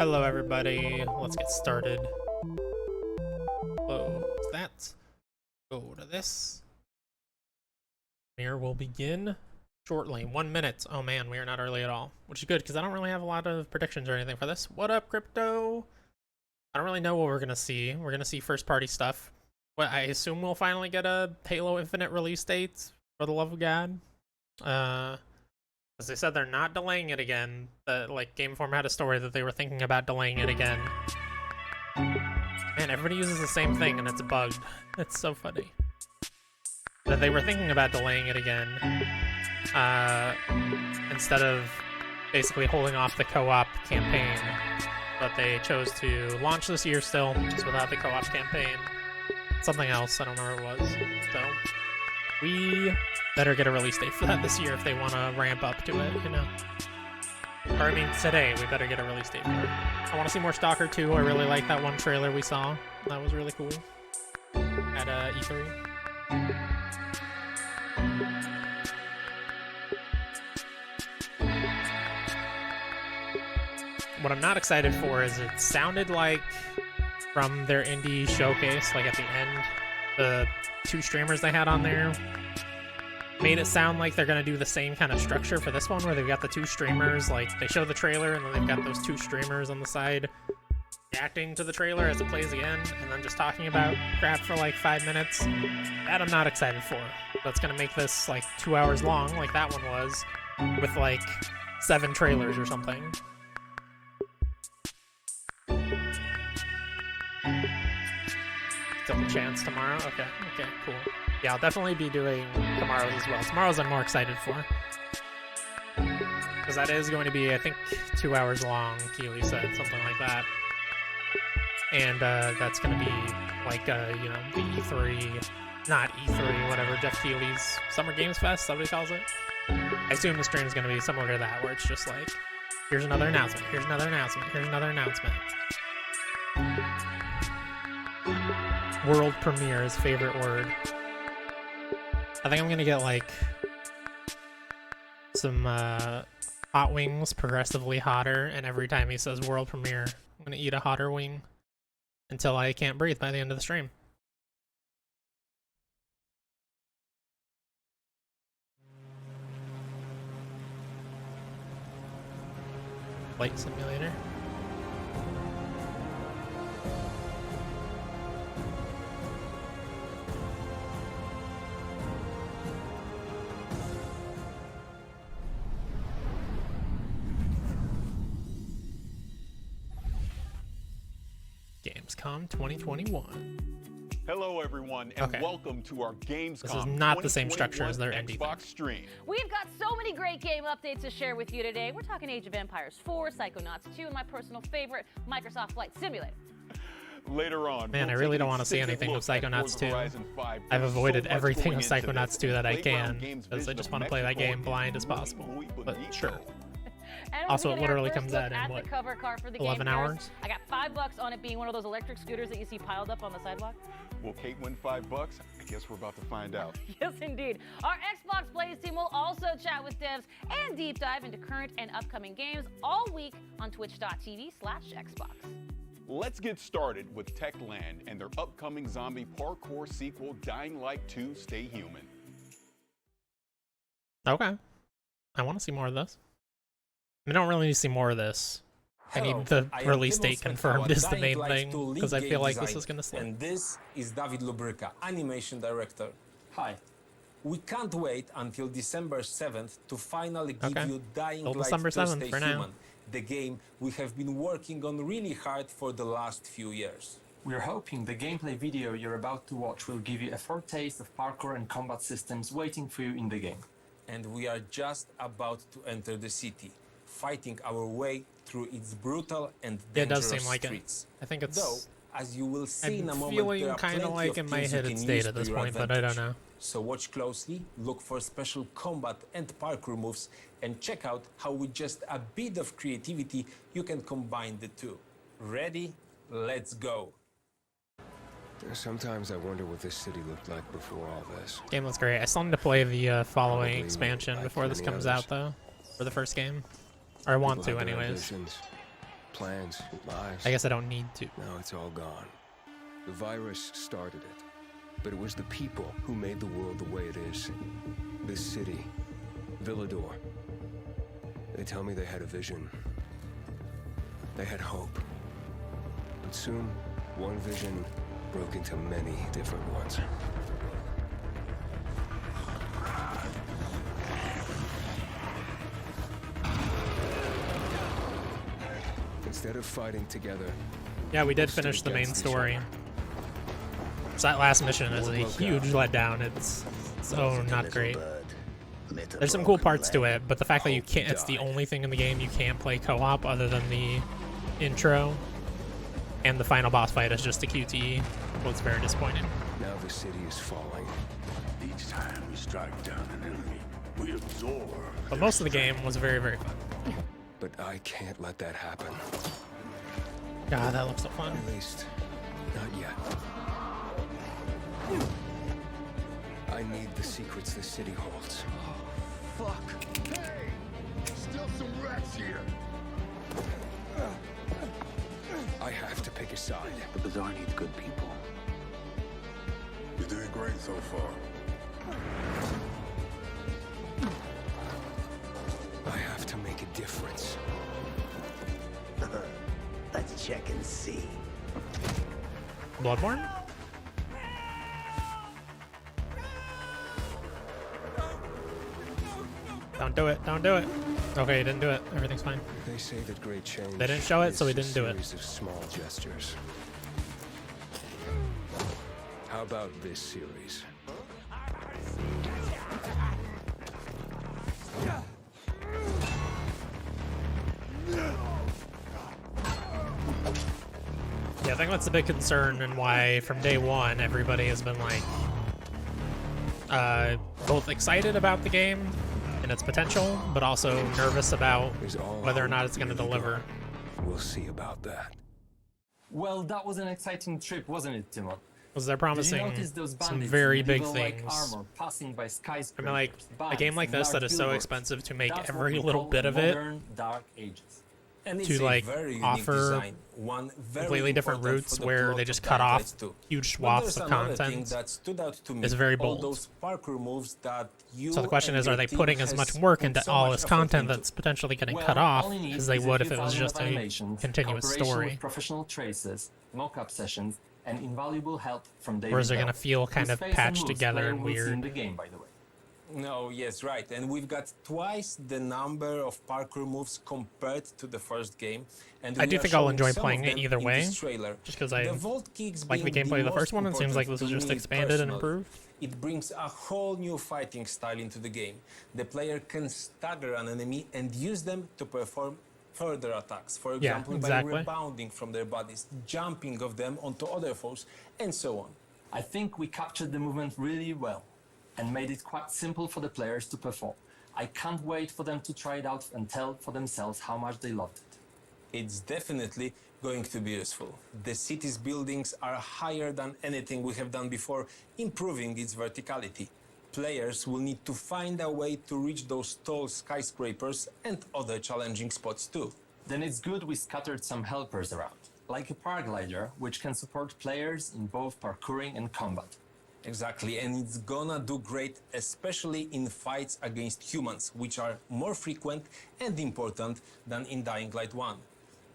Hello everybody, let's get started. Close that. Go to this. Premiere will begin shortly. 1 minute. Oh man, we are not early at all. Which is good, because I don't really have a lot of predictions or anything for this. What up, crypto? I don't really know what we're going to see. We're going to see first party stuff. What I assume we'll finally get a Halo Infinite release date, for the love of God. As they said, they're not delaying it again. Like, Game Informer had a story that they were thinking about delaying it again. Man, everybody uses the same thing and it's bugged. It's so funny. That they were thinking about delaying it again. Instead of basically holding off the co-op campaign. But they chose to launch this year still, just without the co-op campaign. Something else, I don't know where it was. So, we better get a release date for that this year if they want to ramp up to it, you know? Or, I mean, today, we better get a release date for it. I want to see more Stalker 2. I really like that one trailer we saw. That was really cool. At E3. What I'm not excited for is it sounded like from their indie showcase, like at the end, the 2 streamers they had on there made it sound like they're gonna do the same kind of structure for this one, where they've got the 2 streamers, like they show the trailer and then they've got those 2 streamers on the side reacting to the trailer as it plays again, and then just talking about crap for like 5 minutes. That I'm not excited for. That's gonna make this like 2 hours long, like that one was, with like 7 trailers or something. Still a chance tomorrow? Okay, cool. Yeah, I'll definitely be doing tomorrow's as well. Tomorrow's I'm more excited for. Because that is going to be, I think, 2 hours long, Keely said, something like that. And that's going to be like, you know, the E3, not E3, whatever, Jeff Keely's Summer Games Fest, somebody calls it. I assume the stream is going to be similar to that, where it's just like, here's another announcement, here's another announcement, here's another announcement. World premiere, his favorite word. I think I'm gonna get like some hot wings, progressively hotter, and every time he says world premiere, I'm gonna eat a hotter wing until I can't breathe by the end of the stream. Flight simulator. Gamescom 2021. Hello everyone, and welcome to our Gamescom. This is not the same structure as their indie Xbox stream. We've got so many great game updates to share with you today. We're talking Age of Empires 4, Psychonauts 2, and my personal favorite, Microsoft Flight Simulator. Later on, man, I really don't want to see anything of Psychonauts 2. I've avoided everything of Psychonauts 2 that I can, because I just want to play that game blind as possible. But sure. Also, it literally comes out in, what, 11 hours? I got $5 on it being one of those electric scooters that you see piled up on the sidewalk. Will Kate win $5? I guess we're about to find out. Yes, indeed. Our Xbox Plays team will also chat with devs and deep dive into current and upcoming games all week on twitch.tv/Xbox. Let's get started with Techland and their upcoming zombie parkour sequel, Dying Light 2: Stay Human. Okay. I want to see more of this. I don't really need to see more of this. I need the release date confirmed is the main thing, because I feel like this is going to slip. And this is David Lubryka, animation director. Hi. We can't wait until December 7th to finally give you Dying Light December 7th 2: Stay for now. Human, the game we have been working on really hard for the last few years. We're hoping the gameplay video you're about to watch will give you a foretaste of parkour and combat systems waiting for you in the game. And we are just about to enter the city, fighting our way through its brutal and dangerous streets. I think it's... Though, as you will see in a moment, feeling there are kind of like in my head it's date at this point, but I don't know. So watch closely, look for special combat and parkour moves, and check out how with just a bit of creativity you can combine the two. Ready? Let's go. Sometimes I wonder what this city looked like before all this. Game looks great. I still need to play the following expansion before this comes out, though, for the first game. Or I want to, anyways. Plans, lives. I guess I don't need to. Now it's all gone. The virus started it, but it was the people who made the world the way it is. This city, Villador. They tell me they had a vision. They had hope. But soon, one vision broke into many different ones. Instead of fighting together, Yeah, we did finish the main story. So that last mission is a huge letdown. It's so not great. There's some cool parts to it, but the fact that you can't, it's the only thing in the game you can't play co-op other than the intro, and the final boss fight is just a QTE. Well, it's very disappointing. now the city is falling. Each time we strike down an enemy, we absorb. But most of the game was very, very fun. But I can't let that happen. God, that looks so fun. At least, not yet. I need the secrets the city holds. Fuck. Hey! Still some rats here. I have to pick a side. The bazaar needs good people. You're doing great so far. I have to make a difference. Let's check and see. Bloodborne? Don't do it. Don't do it. Okay, you didn't do it. Everything's fine. They say that great change. They didn't show it, is so we a didn't do it. series of small gestures. How about this series? Yeah, I think that's the big concern and why from day one everybody has been like both excited about the game and its potential, but also nervous about Is all whether or not hope it's going to really deliver. gone? We'll see about that. Well, that was an exciting trip, wasn't it, Timo? Because they're Did you promising notice those some bandits very in big medieval-like things. armor passing by I skyscrapers, mean, like, a bands, game like and this that large is so billboards? expensive to make That's what every we little call bit of it modern Dark Ages. And it's to a like very unique offer design. One very completely different important routes for the where plot they of just cut Dying off Light 2. huge But swaths there's of another thing content. that stood out to me. It's very All bold. those parkour moves that you So the question and is, your are they team putting as has much work put into so all much this effort content into? that's potentially getting Well, cut off all you need as they is would a if few it was thousand just of a animations, continuous cooperation story? with professional traces, mock-up sessions, and invaluable help from David Or is it Bell, going to feel kind whose of face and patched moves together player and will see in weird? the game, by the way. No, yes, right. And we've got twice the number of parkour moves compared to the first game. And I we do are think I'll showing enjoy some playing of it them either in way, this trailer. just 'cause I The vault kicks like the being gameplay of the most first one, and it seems like important this is to just me expanded and personally. improved. It brings a whole new fighting style into the game. The player can stagger an enemy and use them to perform further attacks. For Yeah, example, exactly. by rebounding from their bodies, jumping of them onto other foes, and so on. I think we captured the movement really well and made it quite simple for the players to perform. I can't wait for them to try it out and tell for themselves how much they loved it. It's definitely going to be useful. The city's buildings are higher than anything we have done before, improving its verticality. Players will need to find a way to reach those tall skyscrapers and other challenging spots too. Then it's good we scattered some helpers around, like a paraglider, which can support players in both parkouring and combat. Exactly, and it's gonna do great, especially in fights against humans, which are more frequent and important than in Dying Light 1.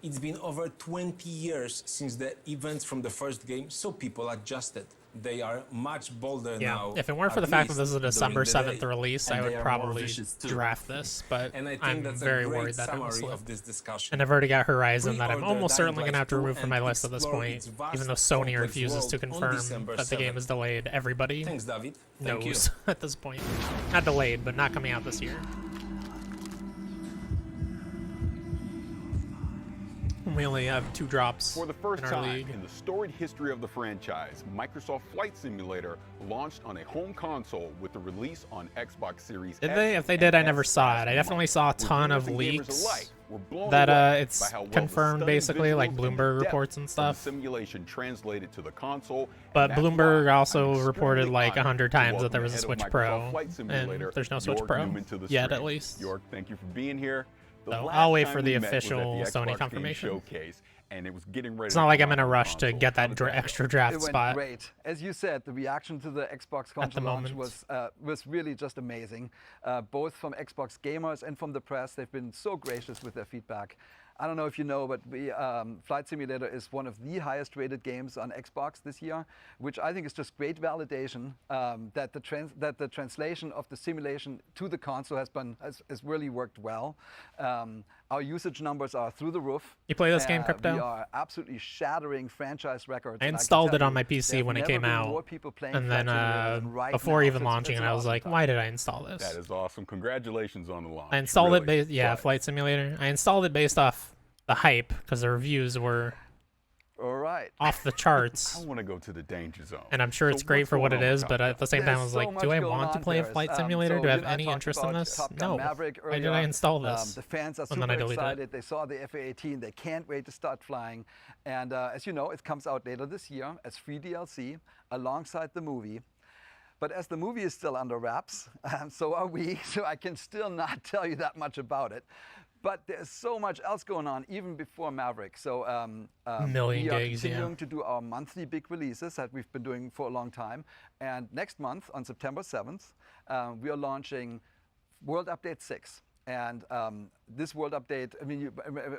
It's been over 20 years since the events from the first game, so people adjusted. They are much bolder Yeah, now. if it weren't for at the fact that least this is a during December the 7th day. release, And I they would are more probably vicious too. draft this, but And I think I'm that's very a great worried that it was summary slipped. of this discussion. And I've already got Horizon that I'm Pre-order almost Dying certainly going to Light have to 2 remove from my and list at this explore point, its vast, even though Sony complex refuses to world on confirm December that the game 7th. is delayed. Everybody Thanks, David. Thank you. knows at this point. Not delayed, but not coming out this year. We only have 2 drops For the first in our time league. in the storied history of the franchise, Microsoft Flight Simulator launched on a home console with the release on Xbox Series Did X they? If they and did, I S never saw last it. I definitely month. saw a ton Reviewers of and gamers leaks alike were blown that away it's by how well the confirmed stunning basically, like visuals and Bloomberg depth reports and from the stuff. simulation translated to the console, But and that's Bloomberg why also I'm reported extremely like honored 100 to times that welcome there was a the head Switch of Pro, Microsoft Flight and Simulator, there's no Switch York Pro Newman, to the yet, stream. at least. York, thank you for being here. The So last I'll wait time for we the met was at official the Sony Xbox Game confirmation. Showcase, and it was getting ready It's to not like come I'm in out a on rush to console. get How that did go? extra draft It went spot. great. As you said, the reaction to the Xbox console launch was really just amazing. Both from Xbox gamers and from the press, they've been so gracious with their feedback. I don't know if you know, but Flight Simulator is one of the highest rated games on Xbox this year, which I think is just great validation that the translation of the simulation to the console has really worked well. Our usage numbers are through the roof. You play this game, Crypto? We are absolutely shattering franchise records. I and installed can it tell on my you, PC there have when it never came been out, more people playing and Flight then Simulator than right before now. even So launching it's it, an I was awesome like, time. why did I install this? That is awesome. Congratulations on the launch. I installed it Really. based, yeah, But Flight Simulator. I installed it based off the hype because the reviews were All right. off the charts. I want to go to the danger zone. And I'm sure So it's great what's for what going it on is, with but Top at the same time, I There's was so like, much do I going want to on, play Paris. Flight Simulator? So Do I you have and I any talked interest about in this? Top Gun No. Maverick Why did I earlier. install this? The fans are And then I super deleted it. excited. They saw the FA-18. They can't wait to start flying. And as you know, it comes out later this year as free DLC alongside the movie. But as the movie is still under wraps, so are we, so I can still not tell you that much about it. But there's so much else going on even before Maverick. So Million we are gigs, yeah. continuing to do our monthly big releases that we've been doing for a long time. And next month, on September 7th, we are launching World Update 6. And this world update, I mean,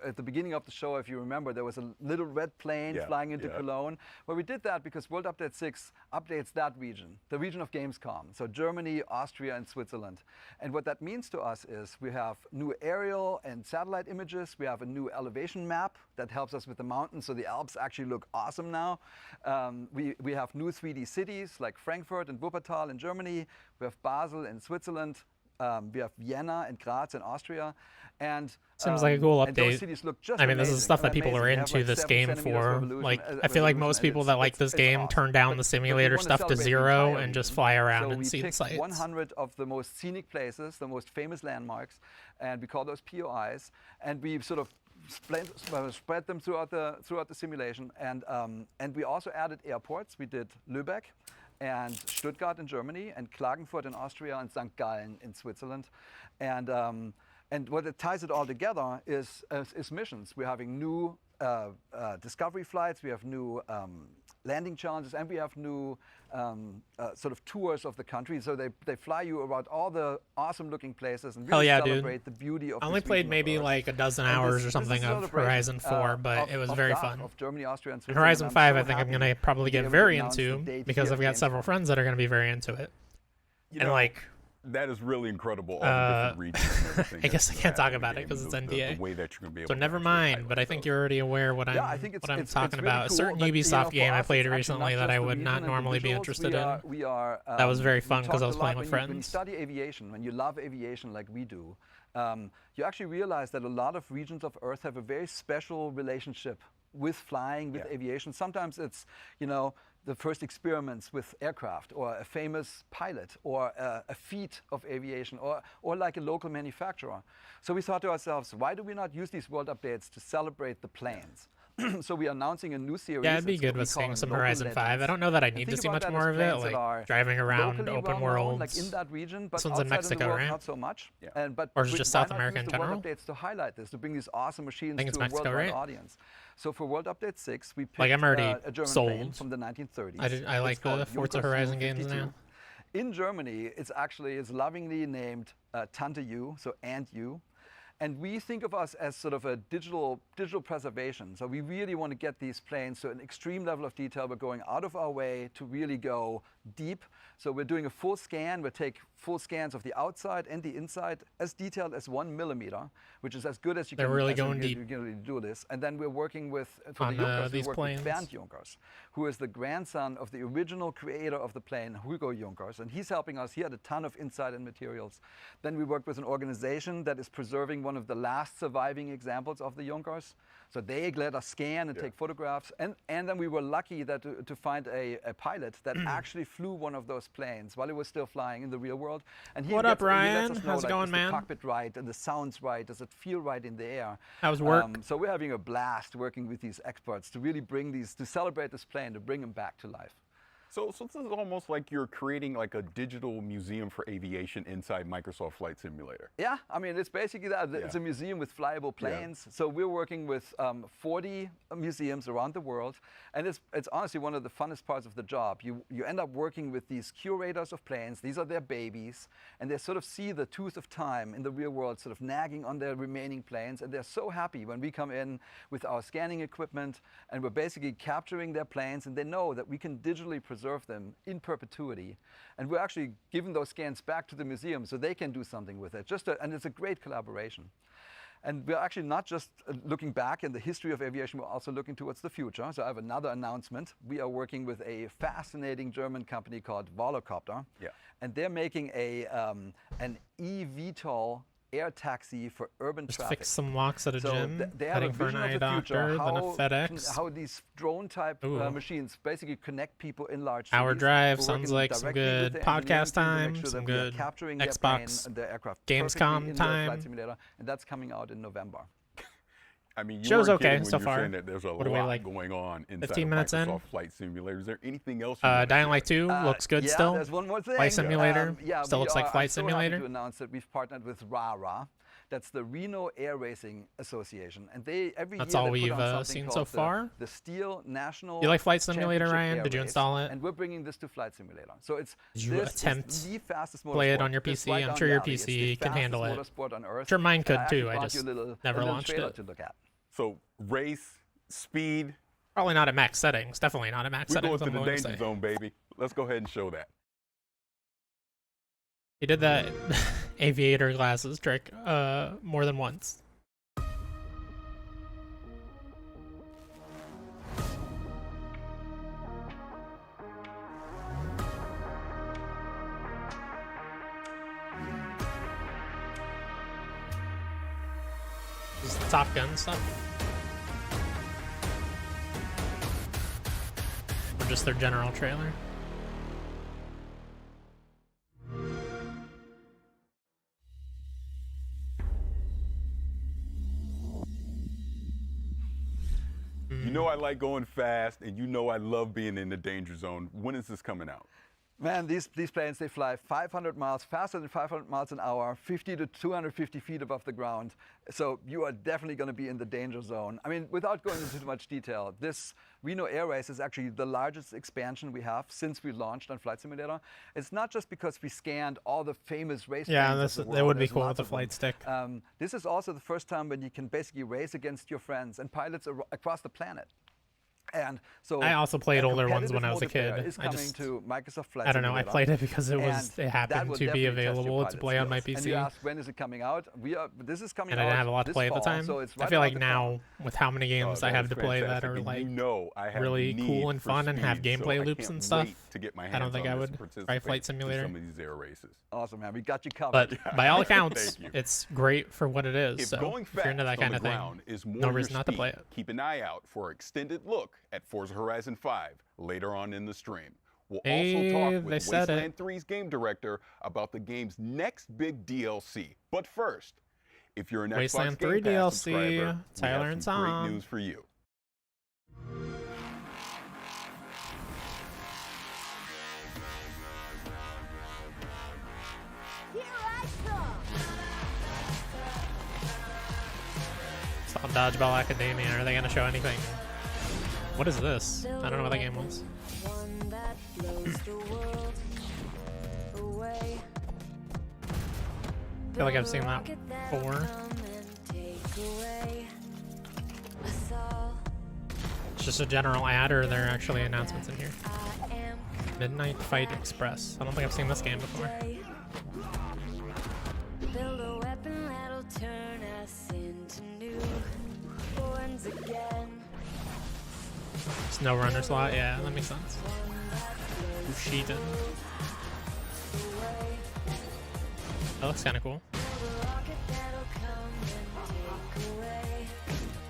at the beginning of the show, if you remember, there was a little red plane flying into Cologne. Well, we did that because World Update 6 updates that region, the region of Gamescom. So Germany, Austria, and Switzerland. And what that means to us is we have new aerial and satellite images. We have a new elevation map that helps us with the mountains. So the Alps actually look awesome now. We have new 3D cities like Frankfurt and Wuppertal in Germany. We have Basel in Switzerland. We have Vienna and Graz in Austria, and Seems like a cool and those update. cities look just I mean, this is amazing. stuff that Amazing. people are They have, into like, this 7 game centimeters for. resolution- Like, I feel like resolution, most and people that like this it's game awesome. turn down the But we simulator wanna stuff to celebrate the 0 entire and just region. fly around So and we see the picked sights. 100 of the most scenic places, the most famous landmarks, and we call those POIs, and we sort of spread them throughout the simulation, and we also added airports. We did Lübeck and Stuttgart in Germany, and Klagenfurt in Austria, and St. Gallen in Switzerland. And what it ties it all together is missions. We're having new discovery flights, we have new landing challenges, and we have new sort of tours of the country. So they fly you around all the awesome looking places and Hell really yeah, dude. celebrate the beauty of I only this played region of maybe Earth. like a dozen And hours this or is something a of celebration, Horizon 4, but it was very DACH, fun. Of Germany, Austria, and And Switzerland. Horizon I'm 5, so I think I'm happy going to probably to be get able to very announce into the date because here I've at got several Gamescom. friends that are going to be very into it. You And know, like, that is really incredible. All the different regions and everything I guess I that's can't gonna talk happen about in it the 'cause game, it's the NDA. way that you're gonna be able so to never actually mind, highlight but I think those. you're already aware what Yeah, I I'm think it's talking really about. A cool, certain but, Ubisoft for game I us, played it's actually recently not that just I the would region not and the normally be visuals. interested we in. are, we are, That was very we fun 'cause talked I was a playing lot with when you friends. study aviation, when you love aviation like we do, you actually realize that a lot of regions of Earth have a very special relationship with flying, with aviation. Sometimes it's, the first experiments with aircraft, or a famous pilot, or a feat of aviation, or like a local manufacturer. So we thought to ourselves, why do we not use these world updates to celebrate the planes? So we are announcing a new series. Yeah, it'd be It's good what we with call seeing some Local Horizon 5. Legends. I don't know that I And need to think see about much that as more of it, planes that like are driving around locally open well-known, like worlds. in that region, but This one's in outside of the Mexico, world, right? not so much. Yeah. But Or is it we- just why South not America use in the world general? updates to highlight this, to bring these awesome machines think it's to a Mexico, worldwide right? audience. So for World Update 6, we picked Like, I'm already a German sold. plane from the 1930s. I like It's called the Forza Junkers Horizon games U-52. now. In Germany, it's lovingly named Tante U, so Aunt U. And we think of us as sort of a digital preservation. So we really want to get these planes to an extreme level of detail. We're going out of our way to really go deep. So we're doing a full scan. We take full scans of the outside and the inside, as detailed as 1 millimeter, which is as good as you They're can. really as you going can deep really do this. And then we're working with for on, the Junkers. We these work planes. with Bernd Junkers, who is the grandson of the original creator of the plane, Hugo Junkers, and he's helping us. He had a ton of insight and materials. Then we worked with an organization that is preserving one of the last surviving examples of the Junkers. So they let us scan and take photographs. And then we were lucky that to find a pilot that actually flew one of those planes while it was still flying in the real world. And he What up, gets- and he lets Ryan? us know, How's it like, going, is man? the cockpit right, and the sounds right? Does it feel right in the air? How's work? So we're having a blast working with these experts to really bring these, to celebrate this plane, to bring them back to life. So this is almost like you're creating like a digital museum for aviation inside Microsoft Flight Simulator. Yeah, I mean, it's basically that. It's a museum with flyable planes. So we're working with 40 museums around the world. And it's honestly one of the funnest parts of the job. You end up working with these curators of planes. These are their babies. And they sort of see the tooth of time in the real world sort of nagging on their remaining planes. And they're so happy when we come in with our scanning equipment and we're basically capturing their planes. And they know that we can digitally preserve them in perpetuity, and we're actually giving those scans back to the museum so they can do something with it. And it's a great collaboration. And we're actually not just looking back in the history of aviation, we're also looking towards the future. So I have another announcement. We are working with a fascinating German company called Volocopter, and they're making an eVTOL air taxi for urban traffic. Fix some locks at a gym, they have heading a for an vision eye of the future, doctor, then a FedEx. how these drone-type machines basically connect people in large Hour cities. drive We're sounds working like some directly with good the podcast engineering team to make time, sure some that we are good capturing their Xbox, plane, their aircraft Gamescom perfectly in the time. Flight Simulator, and that's coming out in November. I mean, you Show's weren't okay kidding when so you're far. saying that there's a What are we, lot like, going on inside 15 of minutes in? Microsoft Flight Simulator. Is there anything else you wanna Dying share? Light 2 looks good yeah, still. there's one more thing. Flight Simulator still looks like I'm Flight so happy Simulator. to announce that we've partnered with RARA. That's the Reno Air Racing Association, and they every That's year all they put we've on something seen so called far. the Steel National. You like Flight Simulator, Championship Ryan? Air Did you Race, install it? And we're bringing this to Flight Simulator. So it's Did you this attempt is the fastest motorsport. play it on your It's PC? right I'm down sure the your alley. It's PC the can handle fastest it. motorsport on Earth. Sure, mine could actually too. I brought just you a little never launched trailer it. to look at. So race, speed. Probably not at max settings. Definitely not at max We're going settings. to I'm the willing to danger say. zone, baby. Let's go ahead and show that. He did that aviator glasses trick more than once. This is the Top Gun stuff. Or just their general trailer. You know I like going fast, and you know I love being in the danger zone. When is this coming out? Man, these planes, they fly 500 miles, faster than 500 miles an hour, 50 to 250 feet above the ground. So you are definitely going to be in the danger zone. I mean, without going into too much detail, this Reno Air Race is actually the largest expansion we have since we launched on Flight Simulator. It's not just because we scanned all the famous race planes of the world. That would be There's cool lots with the of them. flight stick. This is also the first time when you can basically race against your friends and pilots across the planet. And so I also played a older ones when I was a competitive multiplayer kid. Is I coming just- to Microsoft Flight I don't know. I Simulator. played it because it And that happened will to be definitely test your available to pilot play on my skills. And PC. you asked, when is it coming out? This is coming And out I didn't have a lot to this play at the fall, time. so it's I right feel around like the now, corner. with how many games I that have is to play that fantastic. are And like you know I have really need cool and for fun and have speed, so gameplay I loops can't and stuff, wait to get my I don't hands think on I this would and try Flight participate in Simulator. some of these air races. Awesome, man. We got you covered. But by all accounts, Thank you. it's great for what it is. If So going if you're into that fast kind on of the thing, ground is more no your reason not to speed, play it. keep an eye out for an extended look at Forza Horizon 5 later on in the stream. We'll Hey, also talk they with said it. Wasteland 3's game director about the game's next big DLC. But first, if you're an Wasteland Xbox Game 3 Pass DLC, subscriber, Tyler we and have some Tom. great news for you. It's on Dodgeball Academia. Are they going to show anything? What is this? I don't know what that game was. One that blows the world away. I feel like I've seen that before. It's just a general ad, or are there actually announcements in here? Midnight Fight Express. I don't think I've seen this game before. Build a weapon that'll turn us into newborns again. Snow Runner slot? Yeah, that makes sense. Ushiden. That looks kind of cool.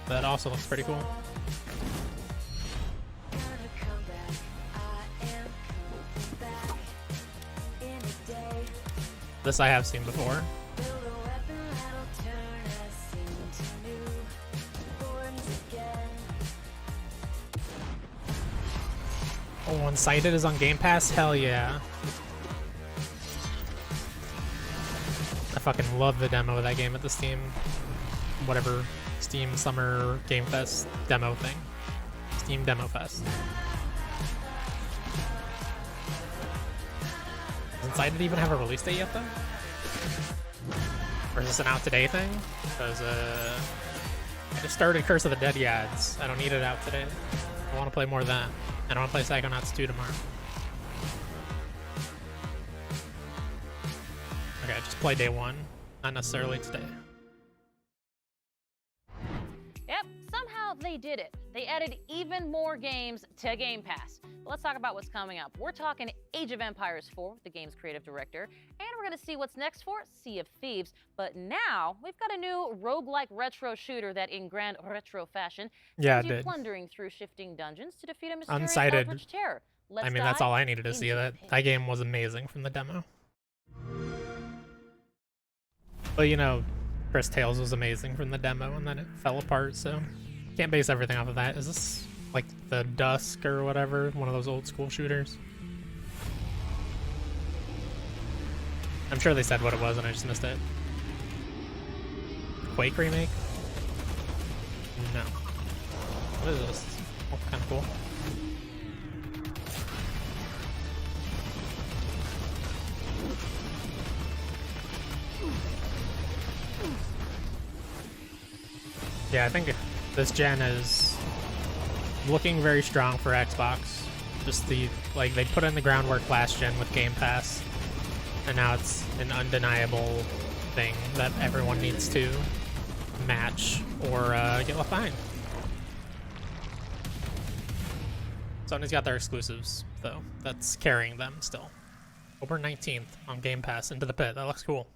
That also looks pretty cool. This I have seen before. Oh, Unsighted is on Game Pass? Hell yeah. I fucking love the demo of that game at the Steam, whatever, Steam Summer Game Fest demo thing. Steam Demo Fest. Does Unsighted even have a release date yet, though? Or is this an out today thing? Because, I just started Curse of the Dead ads. I don't need it out today. I want to play more of that. And I want to play Psychonauts 2 tomorrow. Okay, just play day one, not necessarily today. Yep, somehow they did it. They added even more games to Game Pass. But let's talk about what's coming up. We're talking Age of Empires 4, the game's creative director, and we're going to see what's next for Sea of Thieves. But now, we've got a new roguelike retro shooter that, in grand retro fashion, sends you plundering through shifting dungeons to defeat a mysterious Unsighted. eldritch terror. I mean, that's all I needed to see. That game was amazing from the demo. But you know, Chris Tales was amazing from the demo, and then it fell apart, so can't base everything off of that. Is this like the Dusk or whatever? One of those old school shooters? I'm sure they said what it was and I just missed it. Quake remake? No. What is this? Oh, kind of cool. Yeah, I think this gen is looking very strong for Xbox. Just they put in the groundwork last gen with Game Pass, and now it's an undeniable thing that everyone needs to match or get left behind. Sony's got their exclusives, though. That's carrying them still. October 19th on Game Pass, Into the Pit. That looks cool.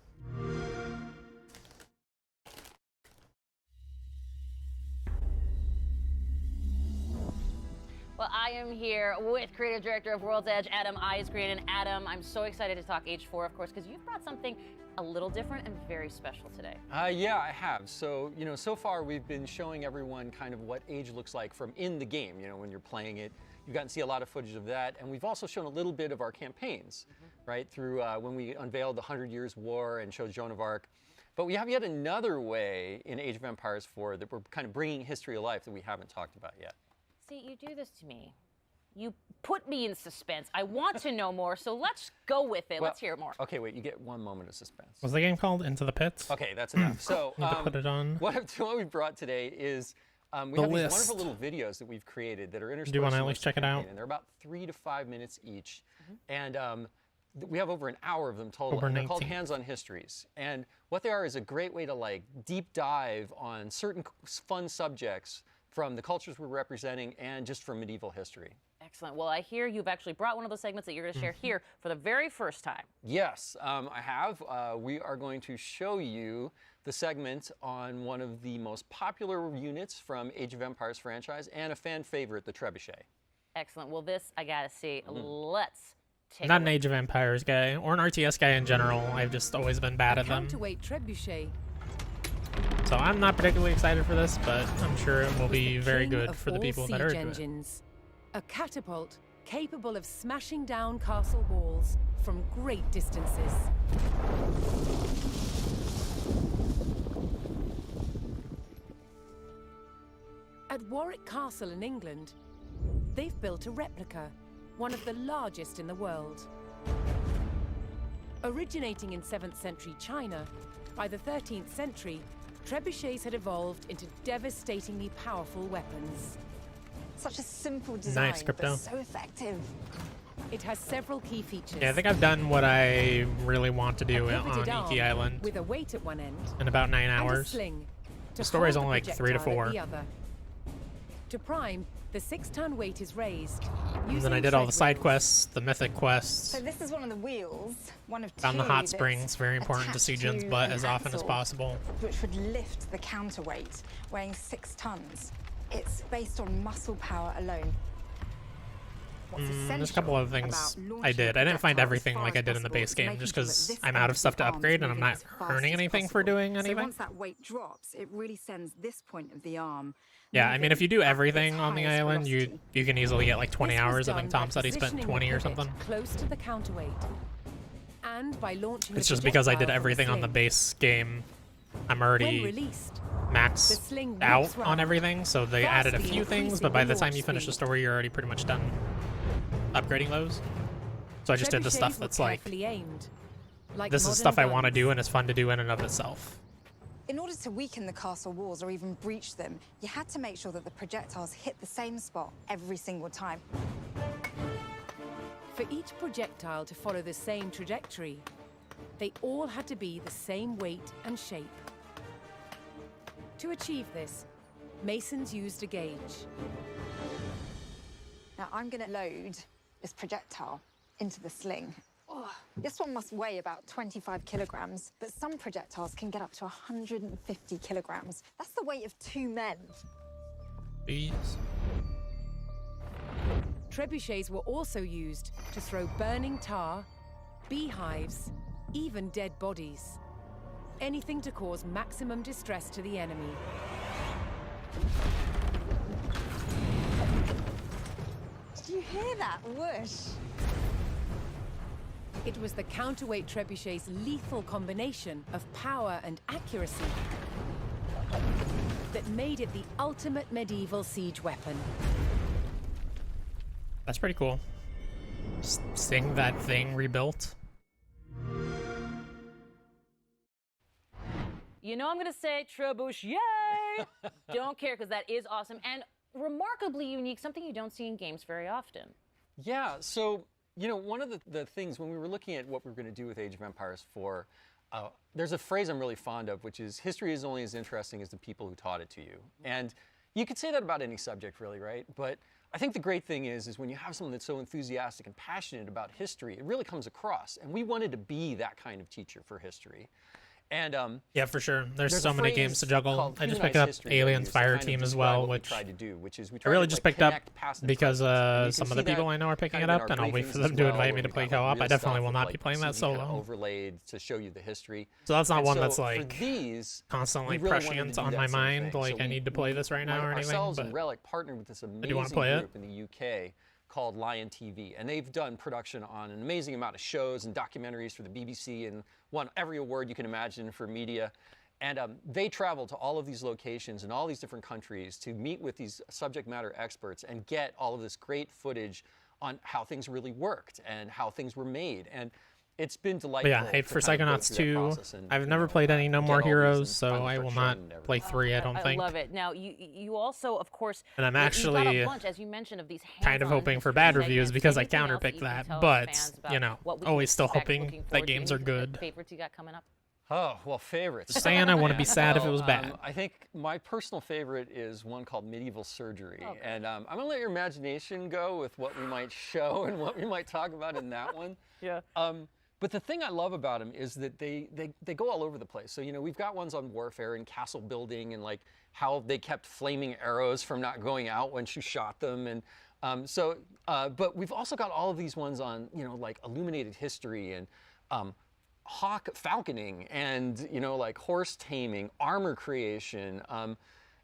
Well, I am here with creative director of World's Edge, Adam Eisgreen. And Adam, I'm so excited to talk Age 4, of course, because you've brought something a little different and very special today. Yeah, I have. So, you know, so far we've been showing everyone kind of what Age looks like from in the game, you know, when you're playing it. You've gotten to see a lot of footage of that. And we've also shown a little bit of our campaigns, right, through when we unveiled the 100 Years' War and showed Joan of Arc. But we have yet another way in Age of Empires 4 that we're kind of bringing history to life that we haven't talked about yet. See, you do this to me. You put me in suspense. I want to know more, so let's go with it. Well, let's hear more. Okay, wait, you get one moment of suspense. Was the game called Into the Pits? Okay, that's enough. So, Need to put it on. What we brought today is we have these wonderful little videos that we've created that are interspersed. Do you want to at least check it out? And they're about 3 to 5 minutes each. And we have over an hour of them total. And they're called Hands-On Histories. And what they are is a great way to like deep dive on certain fun subjects from the cultures we're representing and just from medieval history. Excellent. Well, I hear you've actually brought one of those segments that you're going to share here for the very first time. Yes, I have. We are going to show you the segment on one of the most popular units from Age of Empires franchise and a fan favorite, the Trebuchet. Excellent. Well, this I got to see. Let's take Not an Age of Empires guy or an RTS guy in general. I've just always been bad at them. Counterweight Trebuchet. So I'm not particularly excited for this, but I'm sure it will be very good for the people that are into it. A catapult capable of smashing down castle walls from great distances. At Warwick Castle in England, they've built a replica, one of the largest in the world. Originating in 7th century China, by the 13th century, trebuchets had evolved into devastatingly powerful weapons. Such a simple design, nice, Crypto. but so effective. It has several key features. Yeah, I think I've done what I really want to do on Iki Island with a weight at one end in about 9 hours. And a sling The story's only like 3 to 4. To prime, the 6-ton weight is raised. And then I did all the side quests, the mythic quests. So this is one of the wheels, one of two. Found the hot springs, very important to see Jin's butt as often as axle, possible. Which would lift the counterweight, weighing 6 tons. It's based on muscle power alone. What's There's a couple essential of things about I launching did. I didn't find projectiles everything as far like as I did in the possible base is game, making just sure that because this I'm end out of of the stuff to arm's upgrade and I'm moving not as fast earning as anything for possible. doing So anything. once that weight drops, it really sends this point of the arm. Yeah, I mean, if you do moving at everything its on the highest island, velocity. you can easily get like 20 This was hours. I done think by Tom said he spent positioning the 20 or pivot something. close to the counterweight, and by launching It's the just because I did projectile from everything on the sling. base game. I'm When already released, the maxed sling out whips on round, everything, so they added a vastly few things, increasing but by the the time launch you finish the speed. story, you're already pretty much done upgrading those. So I just did the Trebuchets stuff were that's like, carefully aimed, like this is modern stuff I want to guns. do and it's fun to do in and of itself. In order to weaken the castle walls or even breach them, you had to make sure that the projectiles hit the same spot every single time. For each projectile to follow the same trajectory, they all had to be the same weight and shape. To achieve this, masons used a gauge. Now I'm going to load this projectile into the sling. Oh, this one must weigh about 25 kilograms, but some projectiles can get up to 150 kilograms. That's the weight of 2 men. Jeez. Trebuchets were also used to throw burning tar, beehives, even dead bodies. Anything to cause maximum distress to the enemy. Did you hear that whoosh? It was the counterweight trebuchet's lethal combination of power and accuracy that made it the ultimate medieval siege weapon. That's pretty cool. Just seeing that thing rebuilt. You know I'm gonna say trebuchet. Yay! Don't care, because that is awesome and remarkably unique, something you don't see in games very often. Yeah, so, you know, one of the things when we were looking at what we were going to do with Age of Empires 4, there's a phrase I'm really fond of, which is, history is only as interesting as the people who taught it to you. And you could say that about any subject, really, right? But I think the great thing is when you have someone that's so enthusiastic and passionate about history, it really comes across. And we wanted to be that kind of teacher for history. And yeah, for sure. There's so a many phrase games to juggle. called I just humanized picked up history that we Aliens use to Fire kind of Team as describe well, what we which tried to do, which is we I tried really to, just like, picked up connect past and because present. And you can some of see the people that I know are picking kind it of in up, our and I'll wait briefings for them as to well, invite where me to we've play got, like, co-op. real I definitely stuff will with, not like, be playing that 3D kind of solo. overlaid to show you the history. So that's not And one so that's for like these, constantly we really wanted to prescient do on that my same mind, thing. like So I need to play this right now or anything. Ourselves But and Relic partnered with this I do amazing want to play group it. in the UK called Lion TV, and they've done production on an amazing amount of shows and documentaries for the BBC and won every award you can imagine for media. And they travel to all of these locations in all these different countries to meet with these subject matter experts and get all of this great footage on how things really worked and how things were made. And it's been But delightful. yeah, hype to for kind of go Psychonauts through that 2. process and, I've you never know, played any No get More all these Heroes, and so find the I will friction not and everything. play 3, I don't think. I love it. Now, you also, of course, And I'm you got actually a bunch, as you mentioned, of these kind of hands-on hoping for history bad reviews segments. because I Anything else counterpicked you can that, tell us but, fans you about know, what we can always still expect, hoping looking that forward to? games are Any good. favorites you got coming up? Oh, well, favorites. Just saying I want to be sad if it was Well, bad. I think my personal favorite is one called Medieval Surgery. Okay. And I'm going to let your imagination go with what we might show and what we might talk about in that one. Yeah. But the thing I love about them is that they go all over the place. So, you know, we've got ones on warfare and castle building and like how they kept flaming arrows from not going out when you shot them. And but we've also got all of these ones on, you know, like illuminated history and hawk falconing and, you know, like horse taming, armor creation.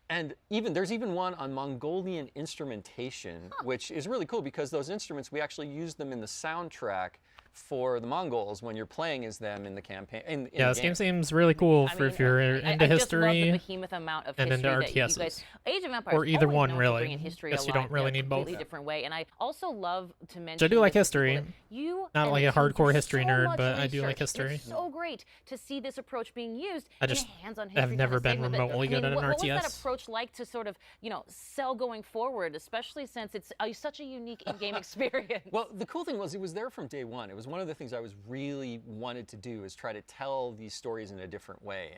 And there's even one on Mongolian instrumentation, which is really cool because those instruments, we actually use them in the soundtrack for the Mongols when you're playing as them in the campaign. Yeah, this game seems really cool for if you're into I just love the history behemoth amount of and history into that you RTSs. guys, Age of Empires, Or either always one, known for really. bringing history Guess you alive don't really in a need both. completely different way. And I also love to mention. So I do like that the people history. that you Not and like the a team hardcore do history so nerd, much but I do like research. history. It's so great to see this approach being used I in just a hands-on have history never kind of been segment. remotely good at an what was that RTS. approach like to sort of, you know, sell going forward, especially since it's such a unique in-game experience? Well, the cool thing was it was there from day one. It was one of the things I was really wanted to do is try to tell these stories in a different way.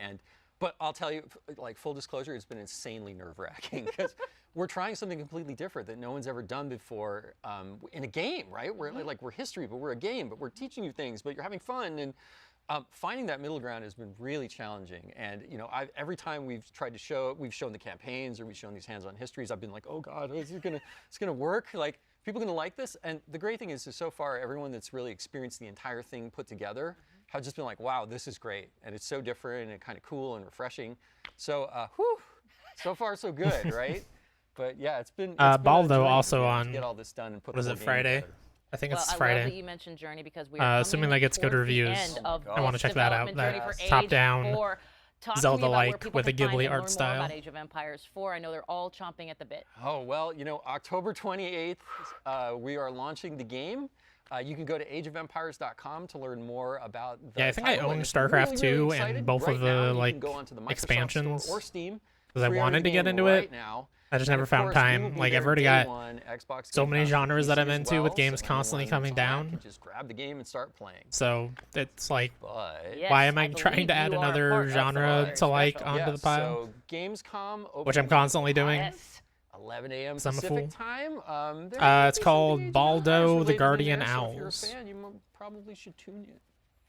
But I'll tell you, like full disclosure, it's been insanely nerve-wracking because we're trying something completely different that no one's ever done before in a game, right? We're we're history, but we're a game, but we're teaching you things, but you're having fun. And finding that middle ground has been really challenging. And you know, every time we've tried to we've shown the campaigns or we've shown these hands-on histories, I've been like, oh God, is it gonna work? Like, people are going to like this. And the great thing is so far, everyone that's really experienced the entire thing put together have just been like, wow, this is great. And it's so different and kind of cool and refreshing. So, so far so good, right? But yeah, it's been Baldo also on, to get all this done and put what is the it, whole game Friday? together. I think it's I Friday. love that you mentioned Journey because we are assuming that gets good towards the reviews. end of I want to check that out. development journey That for top-down Age 4. Talk to me about where Zelda-like people with a can find Ghibli and art learn style. more about Age of Empires 4. I know they're all chomping at the bit. Oh, well, you know, October 28th, we are launching the game. You can go to ageofempires.com to learn more about the Yeah, I think I title, own and if StarCraft you're 2 excited, and both right of now, the you like can go onto the Microsoft expansions Store or Steam, because I pre-order wanted the to get game into right it. now. I just And never of found course, we will time. be Like I've there already day got one, Xbox so Game many Pass for genres that PC I'm as into well, with so games anyone constantly that's coming back down. can just grab the game and start playing. So it's like, Yes, why am I I trying to believe add you are part another of genre something to like special. onto the pile? So Gamescom, Which I'm constantly doing. Yes. 11 a.m. 'Cause I'm a Pacific fool. time. There might It's be called something Age of Baldo Empires the related in Guardian there, so Owls. if you're a fan, you probably should tune in.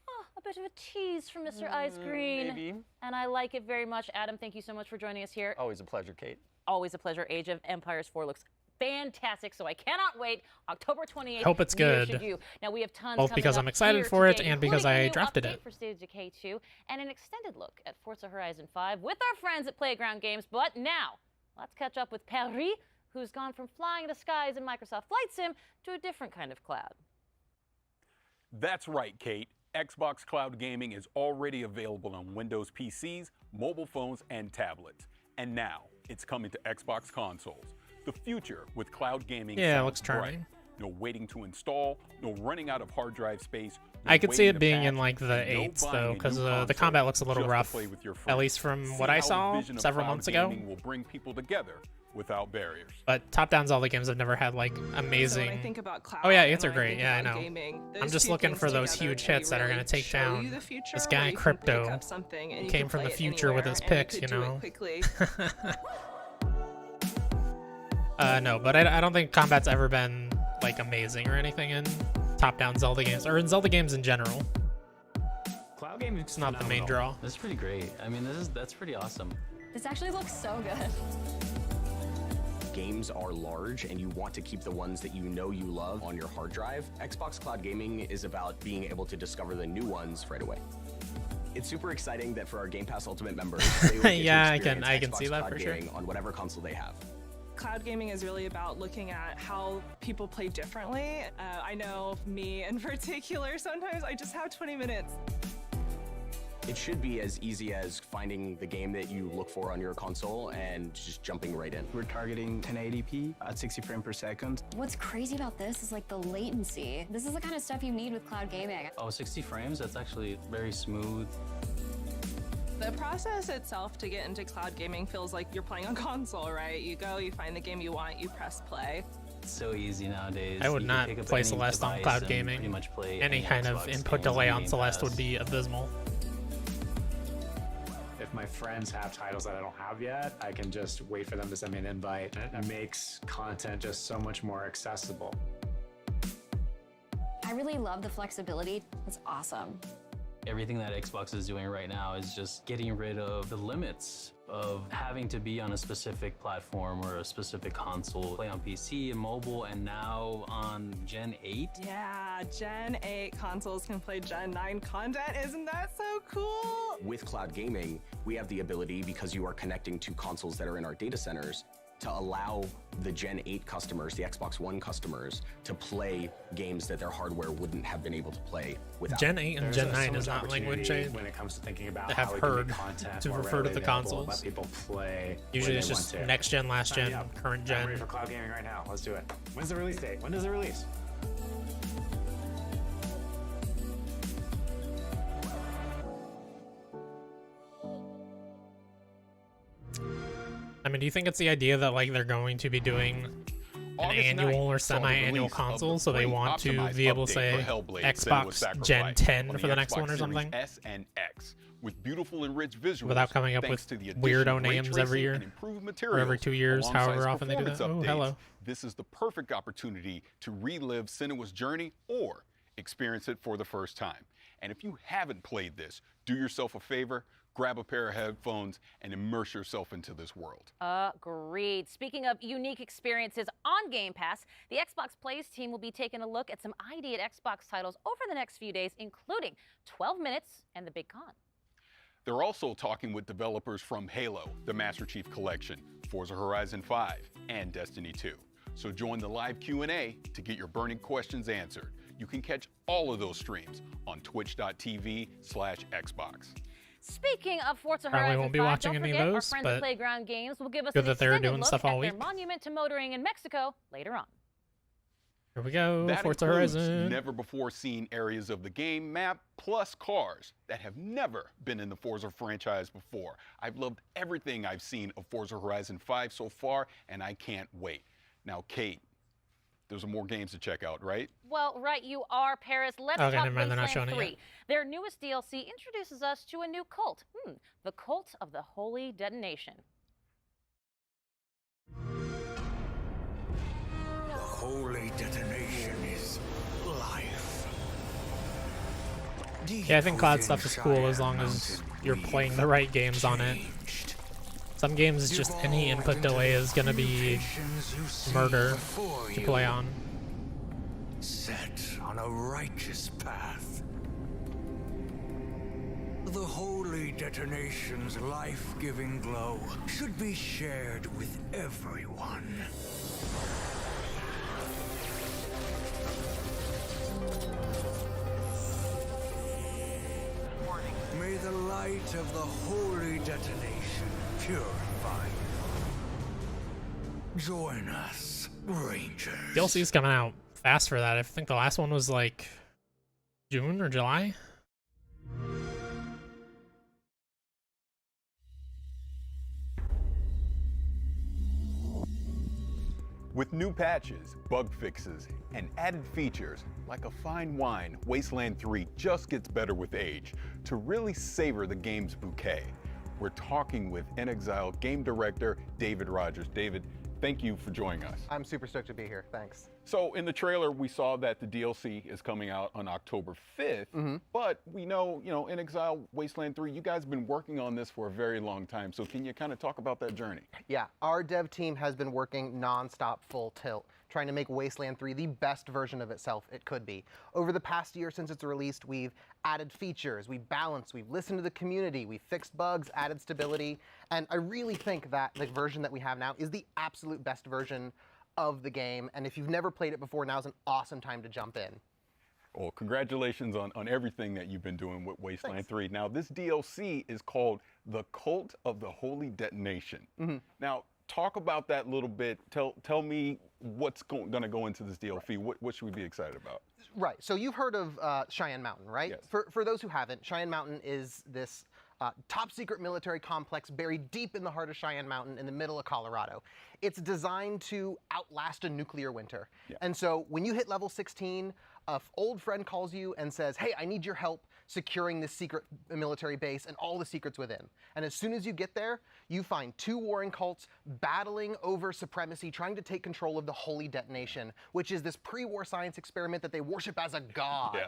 Oh, a bit of a tease from Mr. Ice Green. Maybe. And I like it very much. Adam, thank you so much for joining us here. Always a pleasure, Kate. Always a pleasure. Age of Empires 4 looks fantastic, so I cannot wait. October 28th. Hope it's neither good. should you. Now we have tons Both coming because up I'm excited here for it today, and because including a I new drafted update it. for State of Decay 2 and an extended look at Forza Horizon 5 with our friends at Playground Games. But now, let's catch up with Paris, who's gone from flying the skies in Microsoft Flight Sim to a different kind of cloud. That's right, Kate. Xbox Cloud Gaming is already available on Windows PCs, mobile phones, and tablets. And now, it's coming to Xbox consoles. The future with cloud gaming Yeah, it sounds looks charming. bright. No waiting to install, no running out of hard drive space. No I could see waiting it to being in patch, like the no 8s buying though, a because new the console combat looks a little just to rough. play with your At friends. least from See what I how the saw vision of several cloud months ago. gaming will bring people together without barriers. But top-down Zelda games have never had like So amazing. when I think about cloud Oh yeah, and its are when I great. think Yeah, I about know. gaming, I'm those just two looking things for those together huge can hits that are really going to take show down you the future, this where guy you can pick Crypto. up something and you Came can from play the it future with anywhere his and you picks, could you do it know. quickly. No, but I don't think combat's ever been like amazing or anything in top-down Zelda games or in Zelda games in general. Cloud gaming It's not the main draw. That's pretty great. I mean, that's pretty awesome. This actually looks so good. Games are large and you want to keep the ones that you know you love on your hard drive. Xbox Cloud Gaming is about being able to discover the new ones right away. It's super exciting that for our Game Pass Ultimate members, they will get Yeah, to I can experience see Xbox that Cloud for sure. Gaming on whatever console they have. Cloud gaming is really about looking at how people play differently. I know me in particular, sometimes I just have 20 minutes. It should be as easy as finding the game that you look for on your console and just jumping right in. We're targeting 1080p at 60 frames per second. What's crazy about this is like the latency. This is the kind of stuff you need with cloud gaming. Oh, 60 frames? That's actually very smooth. The process itself to get into cloud gaming feels like you're playing on console, right? You go, you find the game you want, you press play. It's so easy nowadays. I would You can not pick up play any Celeste on device cloud and gaming. pretty much play Any kind of Xbox input games delay on on Game Celeste Pass. would be abysmal. If my friends have titles that I don't have yet, I can just wait for them to send me an invite. It makes content just so much more accessible. I really love the flexibility. It's awesome. Everything that Xbox is doing right now is just getting rid of the limits of having to be on a specific platform or a specific console. Play on PC and mobile, and now on Gen 8. Yeah, Gen 8 consoles can play Gen 9 content. Isn't that so cool? With cloud gaming, we have the ability, because you are connecting to consoles that are in our data centers, to allow the Gen 8 customers, the Xbox One customers, to play games that their hardware wouldn't have been able to play without. Gen 8 and There's Gen so 9 much is not language I when it comes to thinking about have how we can heard make content to more refer to readily the available, consoles. let people play. Usually when it's they just want to. next gen, last Sign me gen, up. current I'm gen. ready for cloud gaming right now. Let's do it. When's the release date? When does it release? I mean, do you think it's the idea that like they're going to be doing an August annual 9th or saw the semi-annual release of the console, so they free want to optimized be able to update say for Hellblade: Xbox Senua's Gen Sacrifice 10 on for the next Xbox one or Series something? S and X, with beautiful and rich visuals, Without coming up thanks with to the addition weirdo of ray names every tracing year, and improved or materials every 2 years, alongside however often they do that. performance Oh, updates. hello. This is the perfect opportunity to relive Senua's journey or experience it for the first time. And if you haven't played this, do yourself a favor, Grab a pair of headphones and immerse yourself into this world. Agreed. Speaking of unique experiences on Game Pass, the Xbox Plays team will be taking a look at some ID at Xbox titles over the next few days, including 12 Minutes and The Big Con. They're also talking with developers from Halo, the Master Chief Collection, Forza Horizon 5, and Destiny 2. So join the live Q&A to get your burning questions answered. You can catch all of those streams on twitch.tv/Xbox. Speaking of Forza Probably Horizon won't be 5, watching don't any of forget, those, our friends but at Playground Games will give us good an that they're extended doing look stuff at all their week. monument to motoring in Mexico later on. Here we go, That Forza includes Horizon. never-before-seen areas of the game map, plus cars that have never been in the Forza franchise before. I've loved everything I've seen of Forza Horizon 5 so far, and I can't wait. Now, Kate, there's more games to check out, right? Well, right you are, Paris. Let's Okay, talk never mind, they're not Wasteland showing it 3. Their newest DLC introduces us to a new cult. The Cult of the Holy Detonation. The Holy Detonation is life. Yeah, I think cloud stuff is cool as long as you're playing the right games on it. Some games, just any input delay is going to be murder to play on. Set on a righteous path. The Holy Detonation's life-giving glow should be shared with everyone. May the light of the Holy Detonation purify you. Join us, Rangers. DLC's coming out fast for that. I think the last one was like June or July. With new patches, bug fixes, and added features, like a fine wine, Wasteland 3 just gets better with age. To really savor the game's bouquet, we're talking with inXile game director David Rogers. David, thank you for joining us. I'm super stoked to be here, thanks. So in the trailer, we saw that the DLC is coming out on October 5th, but we know, inXile Wasteland 3, you guys have been working on this for a very long time. So can you kind of talk about that journey? Yeah, our dev team has been working non-stop full tilt, trying to make Wasteland 3 the best version of itself it could be. Over the past year since it's released, we've added features, we've balanced, we've listened to the community, we've fixed bugs, added stability, and I really think that the version that we have now is the absolute best version of the game, and if you've never played it before, now's an awesome time to jump in. Well, congratulations on everything that you've been doing with Wasteland 3. Now, this DLC is called The Cult of the Holy Detonation. Now, talk about that a little bit. Tell me what's going to go into this DLC. What should we be excited about? Right, so you've heard of Cheyenne Mountain, right? Yes. For those who haven't, Cheyenne Mountain is this top secret military complex buried deep in the heart of Cheyenne Mountain in the middle of Colorado. It's designed to outlast a nuclear winter. And so when you hit level 16, an old friend calls you and says, hey, I need your help securing this secret military base and all the secrets within. And as soon as you get there, you find two warring cults battling over supremacy, trying to take control of the Holy Detonation, which is this pre-war science experiment that they worship as a god.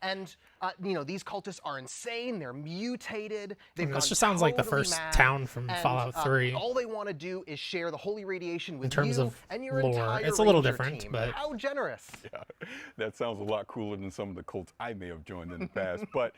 And, these cultists are insane, they're mutated, they've This gone just sounds like the totally first mad, town from and, Fallout 3. All they want to do is share the holy radiation with In terms you of and your lore. entire It's a little Ranger different, team. but- How generous. Yeah, that sounds a lot cooler than some of the cults I may have joined in the past. But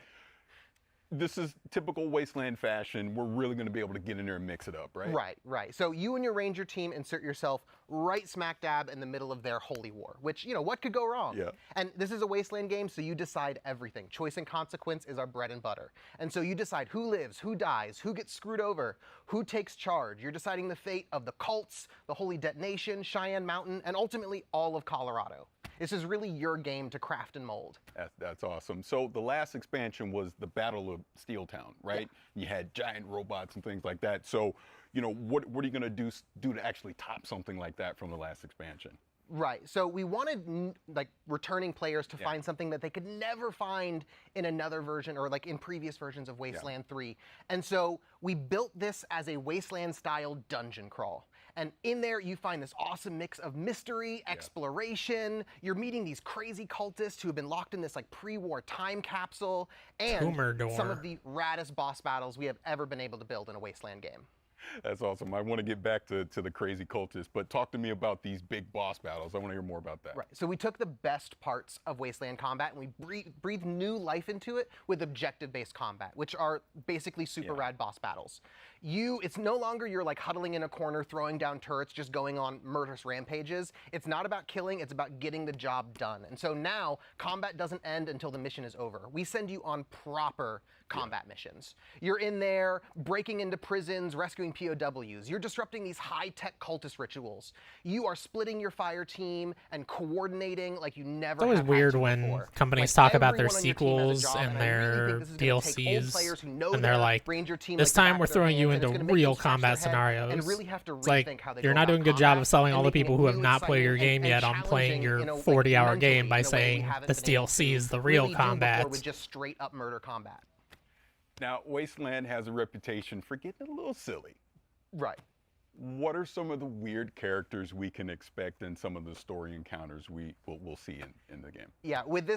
this is typical Wasteland fashion. We're really going to be able to get in there and mix it up, right? Right. So you and your Ranger team insert yourself right smack dab in the middle of their holy war, which, what could go wrong? Yeah. And this is a Wasteland game, so you decide everything. Choice and consequence is our bread and butter. And so you decide who lives, who dies, who gets screwed over, who takes charge. You're deciding the fate of the cults, the Holy Detonation, Cheyenne Mountain, and ultimately all of Colorado. This is really your game to craft and mold. That's awesome. So the last expansion was the Battle of Steeltown, right? You had giant robots and things like that. So, what are you going to do to actually top something like that from the last expansion? Right. So we wanted returning players to find something that they could never find in another version or in previous versions of Wasteland 3. And so we built this as a Wasteland style dungeon crawl. And in there, you find this awesome mix of mystery, exploration. You're meeting these crazy cultists who have been locked in this like pre-war time capsule, and Tumor some door. of the raddest boss battles we have ever been able to build in a Wasteland game. That's awesome. I want to get back to the crazy cultists, but talk to me about these big boss battles. I want to hear more about that. Right. So we took the best parts of Wasteland combat and we breathed new life into it with objective-based combat, which are basically super rad boss battles. It's no longer you're like huddling in a corner, throwing down turrets, just going on murderous rampages. It's not about killing, it's about getting the job done. And so now combat doesn't end until the mission is over. We send you on proper combat missions. You're in there breaking into prisons, rescuing POWs. You're disrupting these high-tech cultist rituals. You are splitting your fire team and coordinating like you never It's always have weird had to when before. companies Like, talk about their everyone on your team has a sequels job, and I really their think this is gonna take old DLCs, players who know and they're their like, Ranger team this like the time back we're of their throwing you hand, and into it's gonna make real them scratch combat their head scenarios. and really have to It's like, rethink how they you're go not about doing a good job combat of selling and all the making people it who have new, not played your exciting, game and yet on playing challenging, your you know, like, 40-hour game mentally by in a way we saying haven't this been able DLC is to the real really do before combat. with just straight up murder combat. Now, Wasteland has a reputation for getting a little silly. Right. What are some of the weird characters we can expect in some of the story encounters we'll see in the game? Yeah, with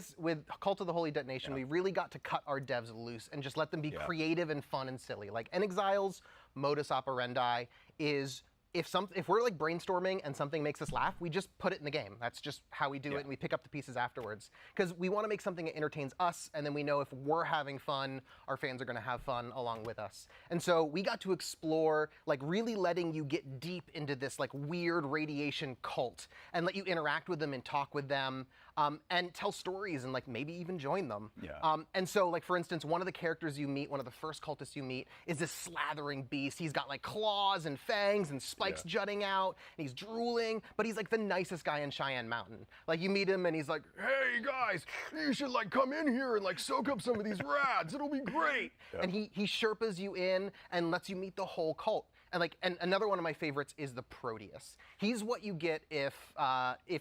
Cult of the Holy Detonation, we really got to cut our devs loose and just let them be creative and fun and silly. Like Exile's modus operandi is if we're like brainstorming and something makes us laugh, we just put it in the game. That's just how we do it, and we pick up the pieces afterwards. Because we want to make something that entertains us, and then we know if we're having fun, our fans are going to have fun along with us. And so we got to explore, like really letting you get deep into this like weird radiation cult and let you interact with them and talk with them. And tell stories and like maybe even join them. And so like for instance, one of the characters you meet, one of the first cultists you meet, is this slathering beast. He's got like claws and fangs and spikes jutting out, and he's drooling, but he's like the nicest guy in Cheyenne Mountain. Like you meet him and he's like, hey guys, you should like come in here and like soak up some of these rads. It'll be great. And he Sherpas you in and lets you meet the whole cult. And another one of my favorites is the Proteus. He's what you get if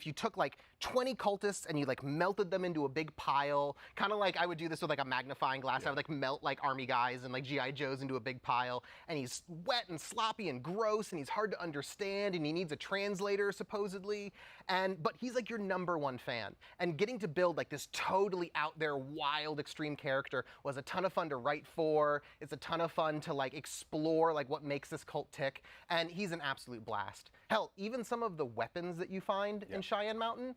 you took like 20 cultists and you like melted them into a big pile, kind of like I would do this with like a magnifying glass. I would like melt like army guys and like GI Joes into a big pile, and he's wet and sloppy and gross, and he's hard to understand, and he needs a translator supposedly. But he's like your #1 fan, and getting to build like this totally out there wild extreme character was a ton of fun to write for. It's a ton of fun to like explore like what makes this cult tick, and he's an absolute blast. Hell, even some of the weapons that you find in Cheyenne Mountain,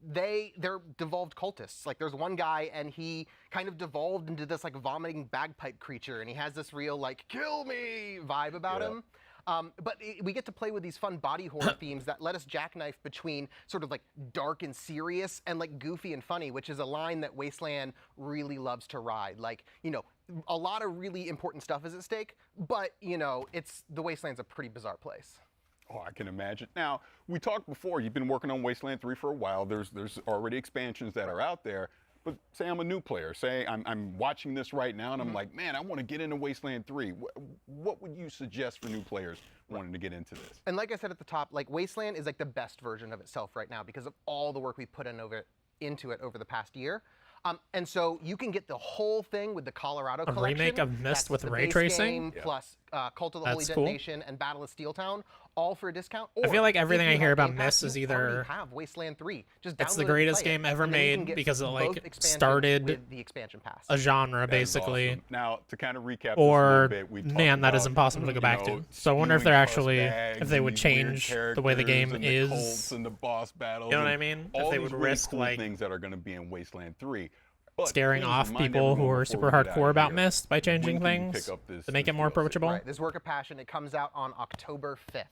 they're devolved cultists. Like there's one guy and he kind of devolved into this like vomiting bagpipe creature, and he has this real like kill me vibe about him. But we get to play with these fun body horror themes that let us jackknife between sort of like dark and serious and like goofy and funny, which is a line that Wasteland really loves to ride. Like, you know, a lot of really important stuff is at stake, but you know, the Wasteland's a pretty bizarre place. Oh, I can imagine. Now, we talked before, you've been working on Wasteland 3 for a while. There's already expansions that are out there. But say I'm a new player. Say I'm watching this right now and I'm like, man, I want to get into Wasteland 3. What would you suggest for new players wanting to get into this? And like I said at the top, like Wasteland is like the best version of itself right now because of all the work we've put into it over the past year. And so you can get the whole thing with the Colorado collection. A remake of Myst with the ray base tracing? game plus Cult of the Holy Detonation and Battle of Steeltown, all for a discount. I feel like everything I hear about Myst is either have Wasteland 3. Just it's the download it and greatest play it, game ever and then you can made get because it both like expansions started with the expansion pass. a genre That is basically. awesome. Now, to kind of recap Or this a little bit, we man, that is talked impossible to about, go back you know, to. So I wonder if they're spewing actually fuss bags if they and would these weird change the way the game characters and is. the cults and the boss battles. You know what and I mean? All If they these would really risk cool like things that are going to be in Wasteland 3. But scaring please off remind people who everyone are before super we get out hardcore of about here, Myst by changing when can you things pick up this to make it more DLC? approachable. Right, this work of passion, it comes out on October 5th.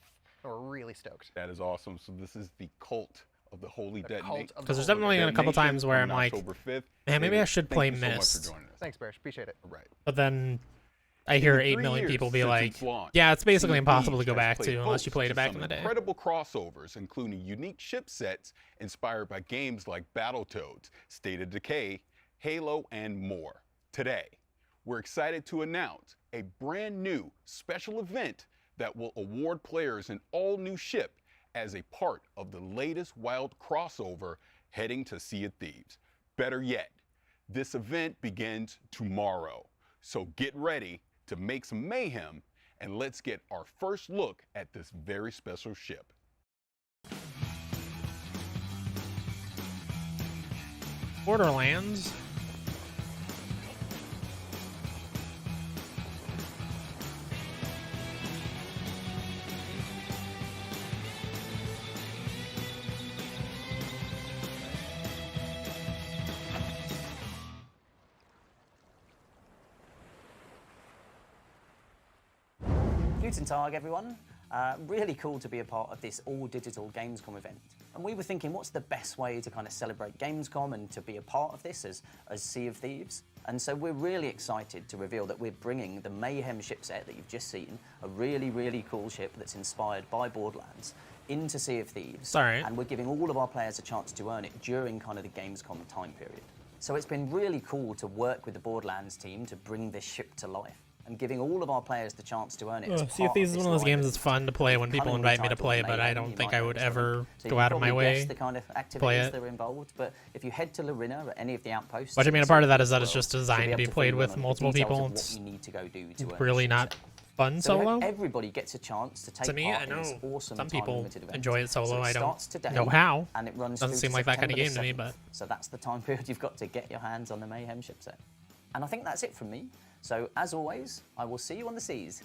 And we're really stoked. That is awesome. So this is the Cult of the Holy Detonation. Because there's definitely a couple times where I'm like, October 5th. man, maybe I should play Thank you so much for Myst. joining us. Thanks, Barish. Appreciate it. Right. But then I hear In the 8 3 million years people be since like, its launch, yeah, it's basically Sea impossible to Beach go has back played to unless you host played to it back some in the day. Incredible crossovers, including unique ship sets inspired by games like Battletoads, State of Decay, Halo, and more. Today, we're excited to announce a brand new special event that will award players an all-new ship as a part of the latest wild crossover heading to Sea of Thieves. Better yet, this event begins tomorrow. So get ready to make some mayhem And let's get our first look at this very special ship. Borderlands. Guten Tag, everyone. Really cool to be a part of this all-digital Gamescom event. And we were thinking, what's the best way to kind of celebrate Gamescom and to be a part of this as Sea of Thieves? And so we're really excited to reveal that we're bringing the Mayhem ship set that you've just seen, a really, really cool ship that's inspired by Borderlands, into Sea of Thieves. Sorry. And we're giving all of our players a chance to earn it during kind of the Gamescom time period. So it's been really cool to work with the Borderlands team to bring this ship to life, and giving all of our players the chance to earn it. Sea of Thieves is one of those games that's fun to play when people invite me to play, but I don't think I would ever go out of my way the kind of to play activities it. that are involved. But if you head to Lorena at any of the outposts, What I mean, a part of that is that it's just you'll designed to be able played fill with in on the multiple details people. of what It's you need to go do to earn really the not ship fun set. So solo. everybody gets a chance to take To me, part I in know this awesome some people time-limited event. enjoy it solo. So I don't starts today, know how. and it runs Doesn't through seem to like that kind of September game to me, the 7th. but So that's the time period you've got to get your hands on the Mayhem ship set. And I think that's it from me. So as always, I will see you on the seas.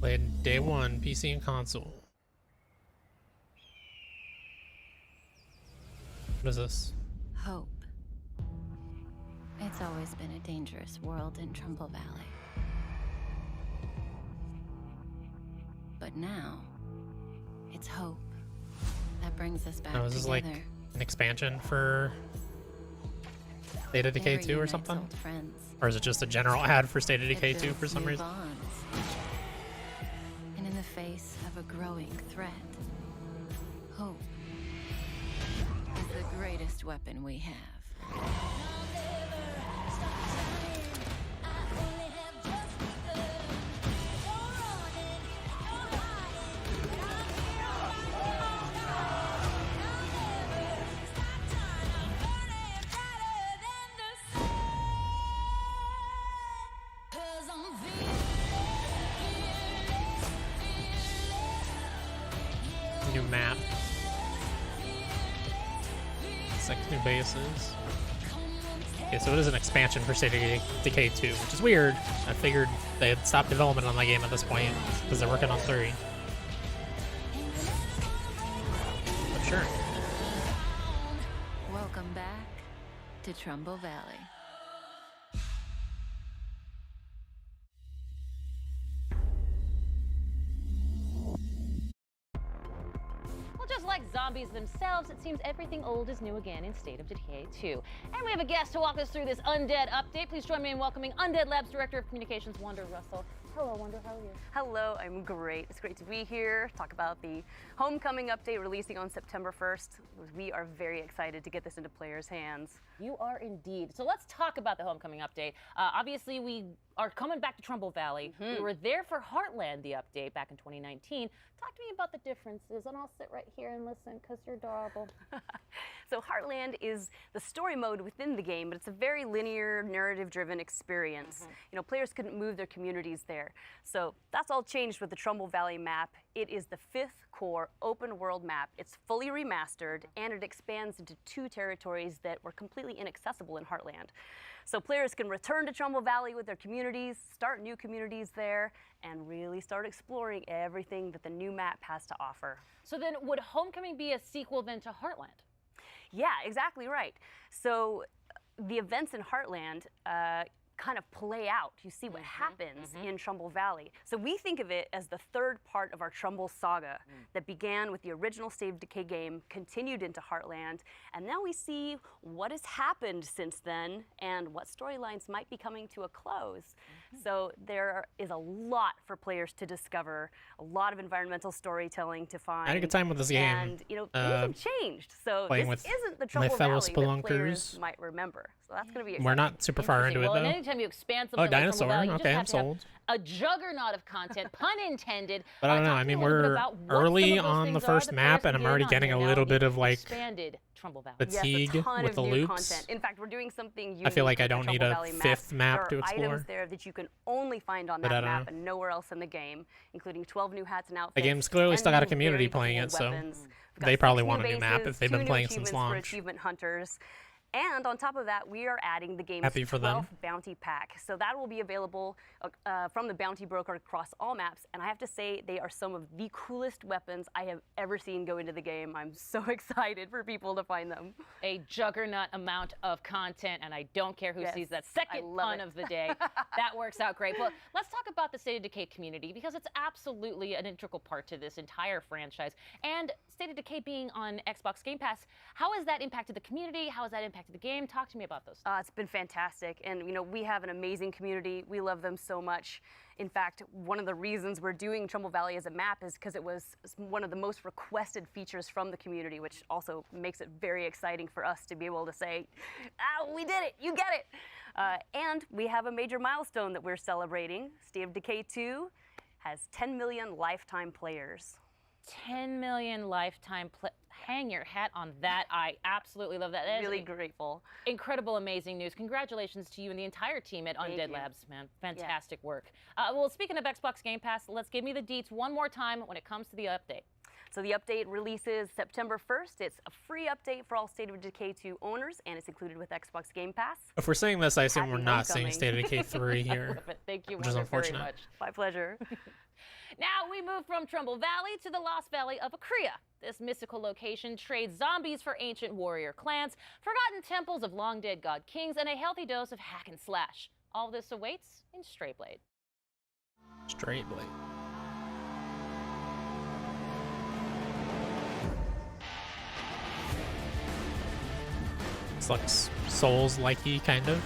Played day one, PC and console. What is this? Hope. It's always been a dangerous world in Trumbull Valley. But now, it's hope that brings us back Oh, is this together. like an expansion for State of Decay It 2 or reunites something? old friends. Or is it just a general ad for State of It Decay 2 for builds some new reason? bonds. And in the face of a growing threat, hope is the greatest weapon we have. New map. 6 new bases. Okay, so it is an expansion for State of Decay 2, which is weird. I figured they had stopped development on that game at this point, because they're working on 3. But sure. Welcome back to Trumbull Valley. Well, just like zombies themselves, it seems everything old is new again in State of Decay 2. And we have a guest to walk us through this Undead update. Please join me in welcoming Undead Labs Director of Communications, Wanda Russell. Hello, Wanda, how are you? Hello, I'm great. It's great to be here, talk about the Homecoming update releasing on September 1st. We are very excited to get this into players' hands. You are indeed. So let's talk about the Homecoming update. Obviously, we are coming back to Trumbull Valley. We were there for Heartland, the update, back in 2019. Talk to me about the differences, and I'll sit right here and listen, because you're adorable. So Heartland is the story mode within the game, but it's a very linear, narrative-driven experience. You know, players couldn't move their communities there. So that's all changed with the Trumbull Valley map. It is the 5th core open world map. It's fully remastered, and it expands into 2 territories that were completely inaccessible in Heartland. So players can return to Trumbull Valley with their communities, start new communities there, and really start exploring everything that the new map has to offer. So then, would Homecoming be a sequel then to Heartland? Yeah, exactly right. So the events in Heartland kind of play out. You see what happens in Trumbull Valley. So we think of it as the 3rd part of our Trumbull saga that began with the original State of Decay game, continued into Heartland, and now we see what has happened since then and what storylines might be coming to a close. So there is a lot for players to discover, a lot of environmental storytelling to find. I had a good time with this game. And, you know, things have changed. So playing this with isn't the my Trumbull fellow Valley that players spelunkers. might remember. So that's going to be exciting. We're not super far into it, Well, though. and anytime you expand Oh, something like dinosaur. Trumbull Valley, you Okay, just I'm have to have sold. a juggernaut of content, pun intended. But I don't know. Talk I to me mean, a little bit we're about what early some of those on the things are first that map, players and I'm can already get on getting here a now little in bit of the like expanded Trumbull Valley. fatigue Yes, a ton with of the new loops. content. In fact, we're doing something unique. I feel like I with the don't need Trumbull a Valley fifth map there to are explore. items there that you can only find on But that I don't map know. and nowhere else in the game, including 12 new hats and outfits. The game's clearly 10 still got a new community very playing cool it, so weapons. We've got they probably 6 want new a new map bases, if they've 2 been new playing since achievements for launch. achievement hunters. And on top of that, we are adding the game's Happy for them. 12th bounty pack. So that will be available from the bounty broker across all maps. And I have to say, they are some of the coolest weapons I have ever seen go into the game. I'm so excited for people to find them. A juggernaut amount of content, and I don't care who Yes, sees that I second love pun it. of the day. That works out great. But let's talk about the State of Decay community, because it's absolutely an integral part to this entire franchise. And State of Decay being on Xbox Game Pass, how has that impacted the community? How has that impacted the game? Talk to me about those. It's been fantastic, and you know, we have an amazing community. We love them so much. In fact, one of the reasons we're doing Trumbull Valley as a map is because it was one of the most requested features from the community, which also makes it very exciting for us to be able to say, we did it, you get it. And we have a major milestone that we're celebrating. State of Decay 2 has 10 million lifetime players. 10 million lifetime hang your hat on that. I absolutely love that. That is Really grateful. Incredible, amazing news. Congratulations to you and the entire team at Thank Undead you. Labs, man. Fantastic work. Well, speaking of Xbox Game Pass, let's give me the deets one more time when it comes to the update. So the update releases September 1st. It's a free update for all State of Decay 2 owners, and it's included with Xbox Game Pass. If we're saying this, I assume Happy we're not saying homecoming. State of Decay 3 here, Thank you, which is Wonder, very unfortunate. much. My pleasure. Now we move from Trumbull Valley to the Lost Valley of Akria. This mystical location trades zombies for ancient warrior clans, forgotten temples of long-dead god kings, and a healthy dose of hack and slash. All this awaits in Straight Blade. Straight Blade. It's like Souls-likey, kind of.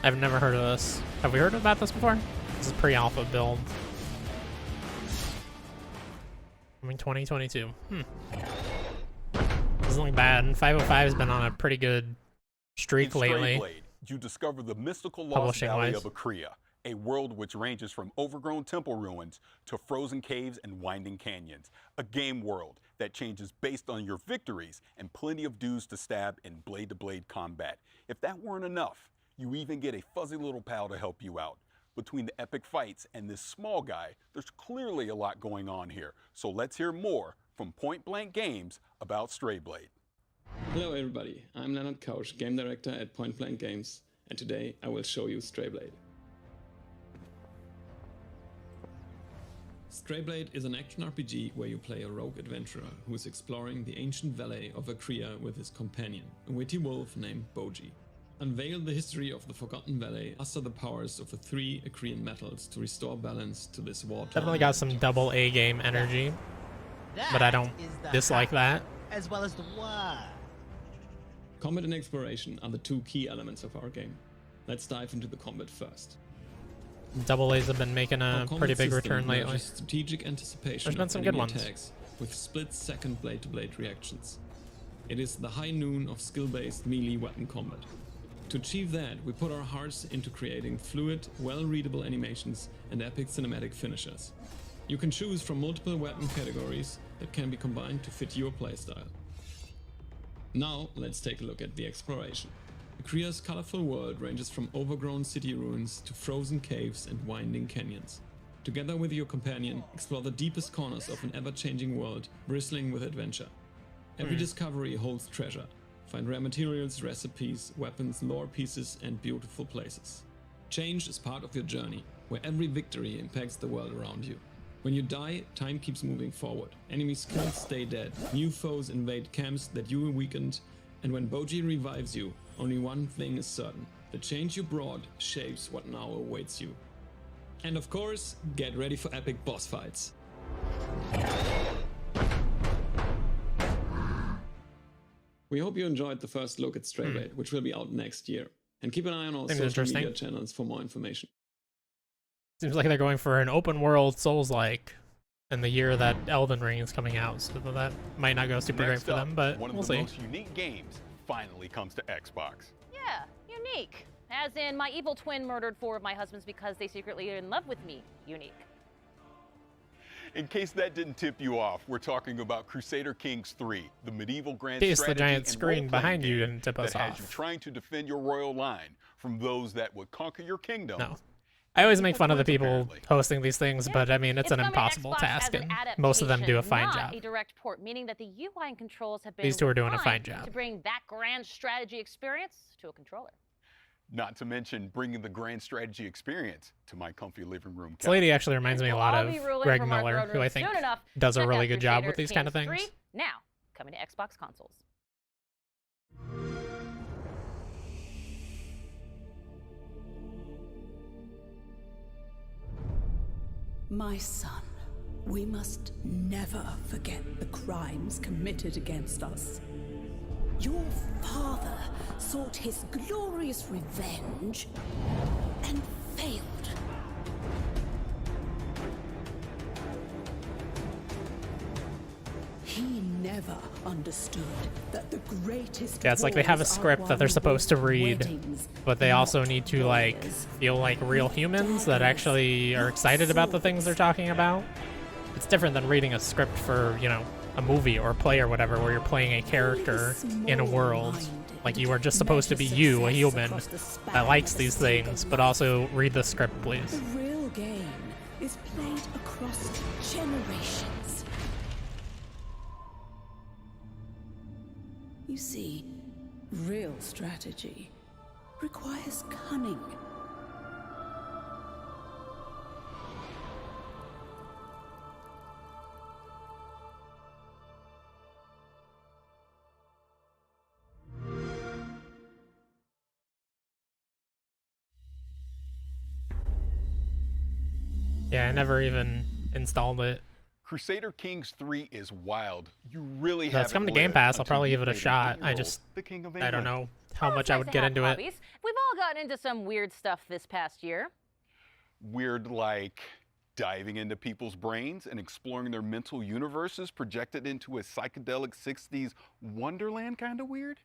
I've never heard of this. Have we heard about this before? This is pre-alpha build. I mean, 2022. Doesn't look bad. 505 has been on a pretty good streak In lately. Stray Blade, you discover the mystical lost Publishing-wise. valley of Akria, a world which ranges from overgrown temple ruins to frozen caves and winding canyons. A game world that changes based on your victories and plenty of dudes to stab in blade-to-blade combat. If that weren't enough, you even get a fuzzy little pal to help you out. Between the epic fights and this small guy, there's clearly a lot going on here. So let's hear more from Point Blank Games about Stray Blade. Hello everybody, I'm Leonard Kausch, Game Director at Point Blank Games, and today I will show you Stray Blade. Stray Blade is an action RPG where you play a rogue adventurer who is exploring the ancient valley of Akria with his companion, a witty wolf named Boji. Unveil the history of the Forgotten Valley, master the powers of the 3 Akrian metals to restore balance to this war-torn Definitely got some double A game energy, but I don't dislike that. As well as the word. Combat and exploration are the 2 key elements of our game. Let's dive into the combat first. Double A's have been making Our a combat pretty big system return lately. merges strategic anticipation There's been of some good enemy ones. attacks with split-second blade-to-blade reactions. It is the high noon of skill-based melee weapon combat. To achieve that, we put our hearts into creating fluid, well-readable animations and epic cinematic finishes. You can choose from multiple weapon categories that can be combined to fit your playstyle. Now, let's take a look at the exploration. Akria's colorful world ranges from overgrown city ruins to frozen caves and winding canyons. Together with your companion, explore the deepest corners of an ever-changing world bristling with adventure. Every discovery holds treasure. Find rare materials, recipes, weapons, lore pieces, and beautiful places. Change is part of your journey, where every victory impacts the world around you. When you die, time keeps moving forward. Enemy skills stay dead, new foes invade camps that you weakened, and when Boji revives you, only one thing is certain. The change you brought shapes what now awaits you. And of course, get ready for epic boss fights. We hope you enjoyed the first look at Stray Blade, which will be out next year. And keep an eye on our Seems social interesting. media channels for more information. Seems like they're going for an open world Souls-like in the year that Elden Ring is coming out, so that might not go super great Next for up, them, but one of we'll the see. most unique games finally comes to Xbox. Yeah, unique. As in, my evil twin murdered 4 of my husbands because they secretly are in love with me. Unique. In case that didn't tip you off, we're talking about Crusader Kings 3, the medieval grand In case the strategy giant and screen role-playing behind you game didn't tip us that has off. you trying to defend your royal line from those that would conquer your kingdom. No. I always make fun of the people hosting these things, but I mean, it's an coming to impossible Xbox task, as an and most of them do a fine not job. a direct port, meaning that the UI and controls have been These two are doing a refined fine job. to bring that grand strategy experience to a controller. Not to mention bringing the grand strategy experience to my comfy living room. This lady actually reminds me a lot I'll of be ruling Greg from our Miller, throne who I room think soon enough. does a Check really out good job Crusader with these kind of Kings things. 3, now coming to Xbox consoles. My son, we must never forget the crimes committed against us. Your father sought his glorious revenge and failed. He never understood that the greatest Yeah, it's like they have a wars are script that they're won supposed to with read, weddings, but they also not need to like feel like real humans that actually are excited about the things they're talking about. It's different than reading a script for, you know, a movie or a play or whatever, where you're playing a character in a world. Like, you are just supposed to be you, a human that likes these things, but also read the script, please. The real game is played across generations. You see, real strategy requires cunning. Yeah, I never even installed it. Crusader Kings 3 is wild. You really If have it's coming to Game Pass, I'll probably give it a shot. I don't know how much I would get into it. Hobbies. We've all gotten into some weird stuff this past year. Weird, like diving into people's brains and exploring their mental universes projected into a psychedelic 60s wonderland kind of weird?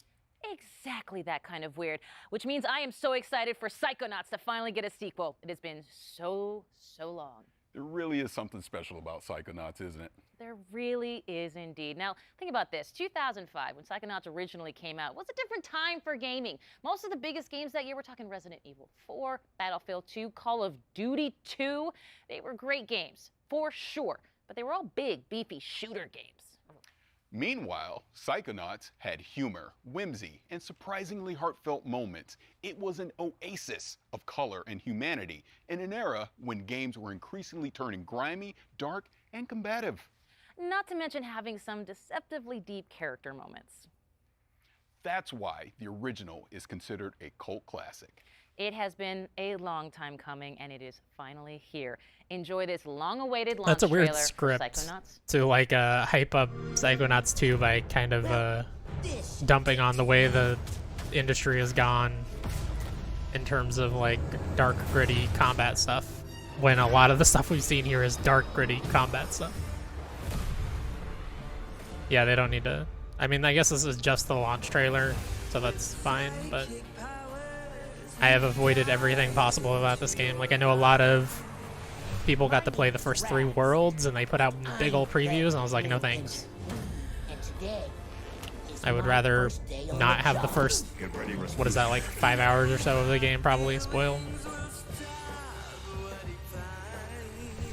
Exactly that kind of weird, which means I am so excited for Psychonauts to finally get a sequel. It has been so long. There really is something special about Psychonauts, isn't it? There really is indeed. Now, think about this. 2005, when Psychonauts originally came out, was a different time for gaming. Most of the biggest games that year, we're talking Resident Evil 4, Battlefield 2, Call of Duty 2. They were great games, for sure, but they were all big, beefy shooter games. Meanwhile, Psychonauts had humor, whimsy, and surprisingly heartfelt moments. It was an oasis of color and humanity in an era when games were increasingly turning grimy, dark, and combative. Not to mention having some deceptively deep character moments. That's why the original is considered a cult classic. It has been a long time coming, and it is finally here. Enjoy this long-awaited launch That's a weird trailer for script Psychonauts. to like hype up Psychonauts 2 by kind of dumping on the way the industry has gone in terms of like dark, gritty combat stuff, when a lot of the stuff we've seen here is dark, gritty combat stuff. Yeah, they don't need to. I mean, I guess this is just the launch trailer, so that's fine, but I have avoided everything possible about this game. Like, I know a lot of people got to play the first 3 worlds, and they put out big old previews, and I was like, no thanks. I would rather not have the first, what is that, like 5 hours or so of the game probably spoiled.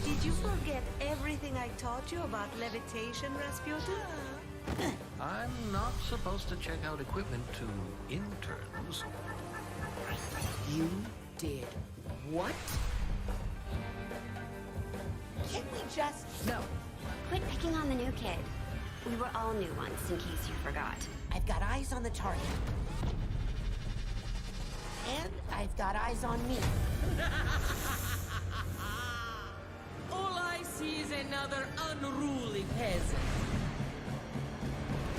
Did you forget everything I taught you about levitation, Rasputin? I'm not supposed to check out equipment to interns. You did what? Can't we just... No. Quit picking on the new kid. We were all new once, in case you forgot. I've got eyes on the target. And I've got eyes on me. All I see is another unruly peasant.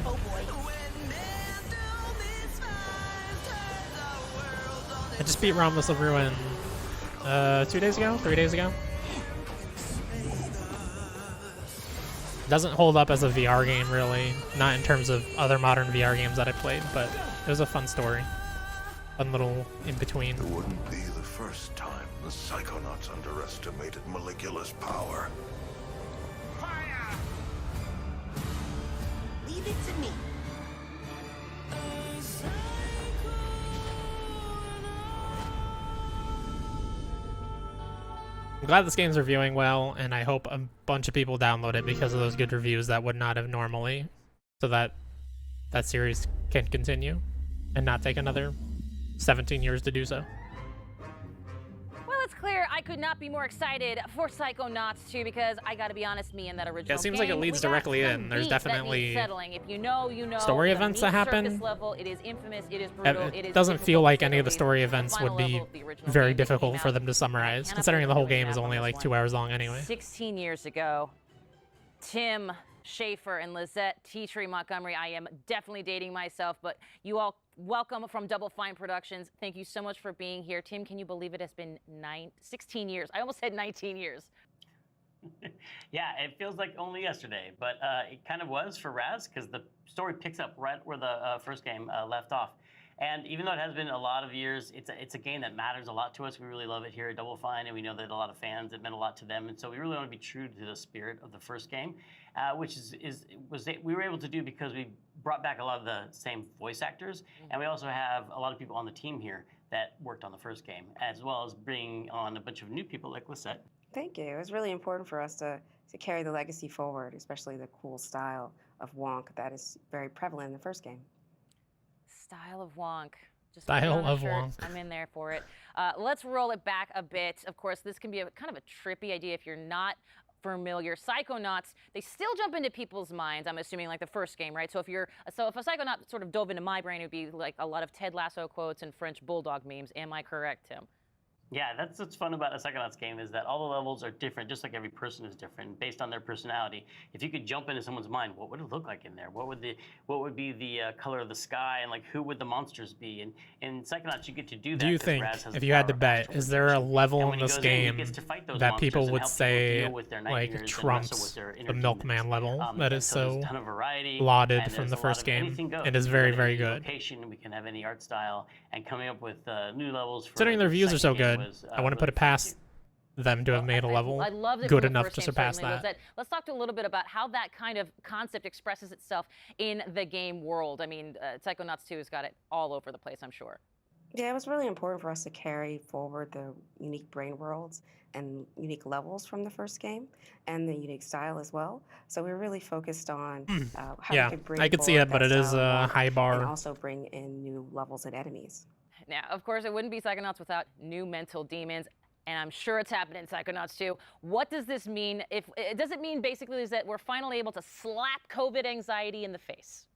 Oh boy. I just beat Romulus of Ruin 2 days ago, 3 days ago. Doesn't hold up as a VR game, really. Not in terms of other modern VR games that I played, but it was a fun story. Fun little in-between. It wouldn't be the first time the Psychonauts underestimated Maligula's power. Leave it to me. I'm glad this game's reviewing well, and I hope a bunch of people download it because of those good reviews that would not have normally, so that that series can continue and not take another 17 years to do so. Well, it's clear I could not be more excited for Psychonauts 2 because I gotta be honest, me and that original Yeah, it seems like it game, leads we got directly some in. There's beats that definitely need settling. If you know, you know. story The events meat that happen. surface level, it is infamous, it is brutal, it It is doesn't feel difficult like to any of the say story the events final would be level of the original very game that came difficult for out. them to summarize, cannot considering believe the whole we're game missing is out on only this like one. 2 hours long anyway. 16 years ago, Tim Schafer and Lizette Teatree Montgomery. I am definitely dating myself, but you all welcome from Double Fine Productions. Thank you so much for being here. Tim, can you believe it has been 16 years? I almost said 19 years. Yeah, it feels like only yesterday, but it kind of was for Raz because the story picks up right where the first game left off. And even though it has been a lot of years, it's a game that matters a lot to us. We really love it here at Double Fine, and we know that a lot of fans, it meant a lot to them. And so we really want to be true to the spirit of the first game, which we were able to do because we brought back a lot of the same voice actors, and we also have a lot of people on the team here that worked on the first game, as well as bringing on a bunch of new people like Lisette. Thank you. It was really important for us to carry the legacy forward, especially the cool style of Wonk that is very prevalent in the first game. Style of Wonk. Just Style put it on a of shirt. Wonk. I'm in there for it. Let's roll it back a bit. Of course, this can be a kind of a trippy idea if you're not familiar. Psychonauts, they still jump into people's minds, I'm assuming, like the first game, right? So if a Psychonaut sort of dove into my brain, it would be like a lot of Ted Lasso quotes and French Bulldog memes. Am I correct, Tim? Yeah, that's what's fun about a Psychonauts game is that all the levels are different, just like every person is different, based on their personality. If you could jump into someone's mind, what would it look like in there? What would be the color of the sky, and like who would the monsters be? And in Psychonauts, you get to do that. Do you 'cause think, Raz has if the you had power to of bet, astral is there a projection. level And in when he this goes in, he game gets to fight those that people monsters and would help say deal with their like nightmares and wrestle trumps with their the inner Milkman demons. level that And is so there's so a ton of variety, lauded and from there's the a lot first of game? anything goes. It is You very, can very have any good. location, we can have any art style, and coming up with new levels. For Considering the reviews are so good, I wouldn't put it past them to have made a level I loved it good from the enough first to game, surpass certainly, that. Lizette. Let's talk a little bit about how that kind of concept expresses itself in the game world. I mean, Psychonauts 2 has got it all over the place, I'm sure. Yeah, it was really important for us to carry forward the unique brain worlds and unique levels from the first game and the unique style as well. So we're really focused on how Yeah, we could bring I could see forward it, but that it is style of a Wonk high bar. and also bring in new levels and enemies. Now, of course, it wouldn't be Psychonauts without new mental demons, and I'm sure it's happening in Psychonauts 2. What does this mean? Does it mean basically is that we're finally able to slap COVID anxiety in the face?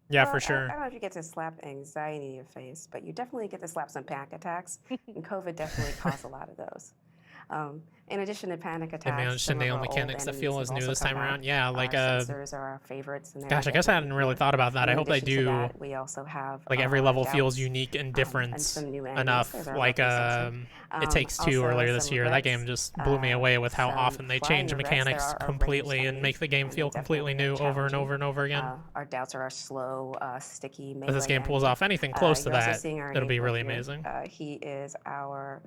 Yeah, Well, for sure. I don't know if you get to slap anxiety in your face, but you definitely get to slap some panic attacks, and COVID definitely caused a lot of those. In addition to panic attacks, They managed to some of nail our old mechanics that enemies feel have as new also this come time back. around. Yeah, like Our sensors are our favorites. And they're gosh, I guess I hadn't really thought about that. I In hope they addition to do. that, we also have Like every level feels doubts, unique and different some new enemies. enough. There's our Like lovely section. It Takes Two Also earlier this some year. That regrets, game just blew me away with how some often they flying change regrets. There mechanics are a range completely and enemies, make the game and feel completely new definitely over and challenging. over and over again. Our doubts are our slow, sticky melee If this game pulls enemy. off anything close to You're also that, seeing our it'll be April really here. amazing. He is our,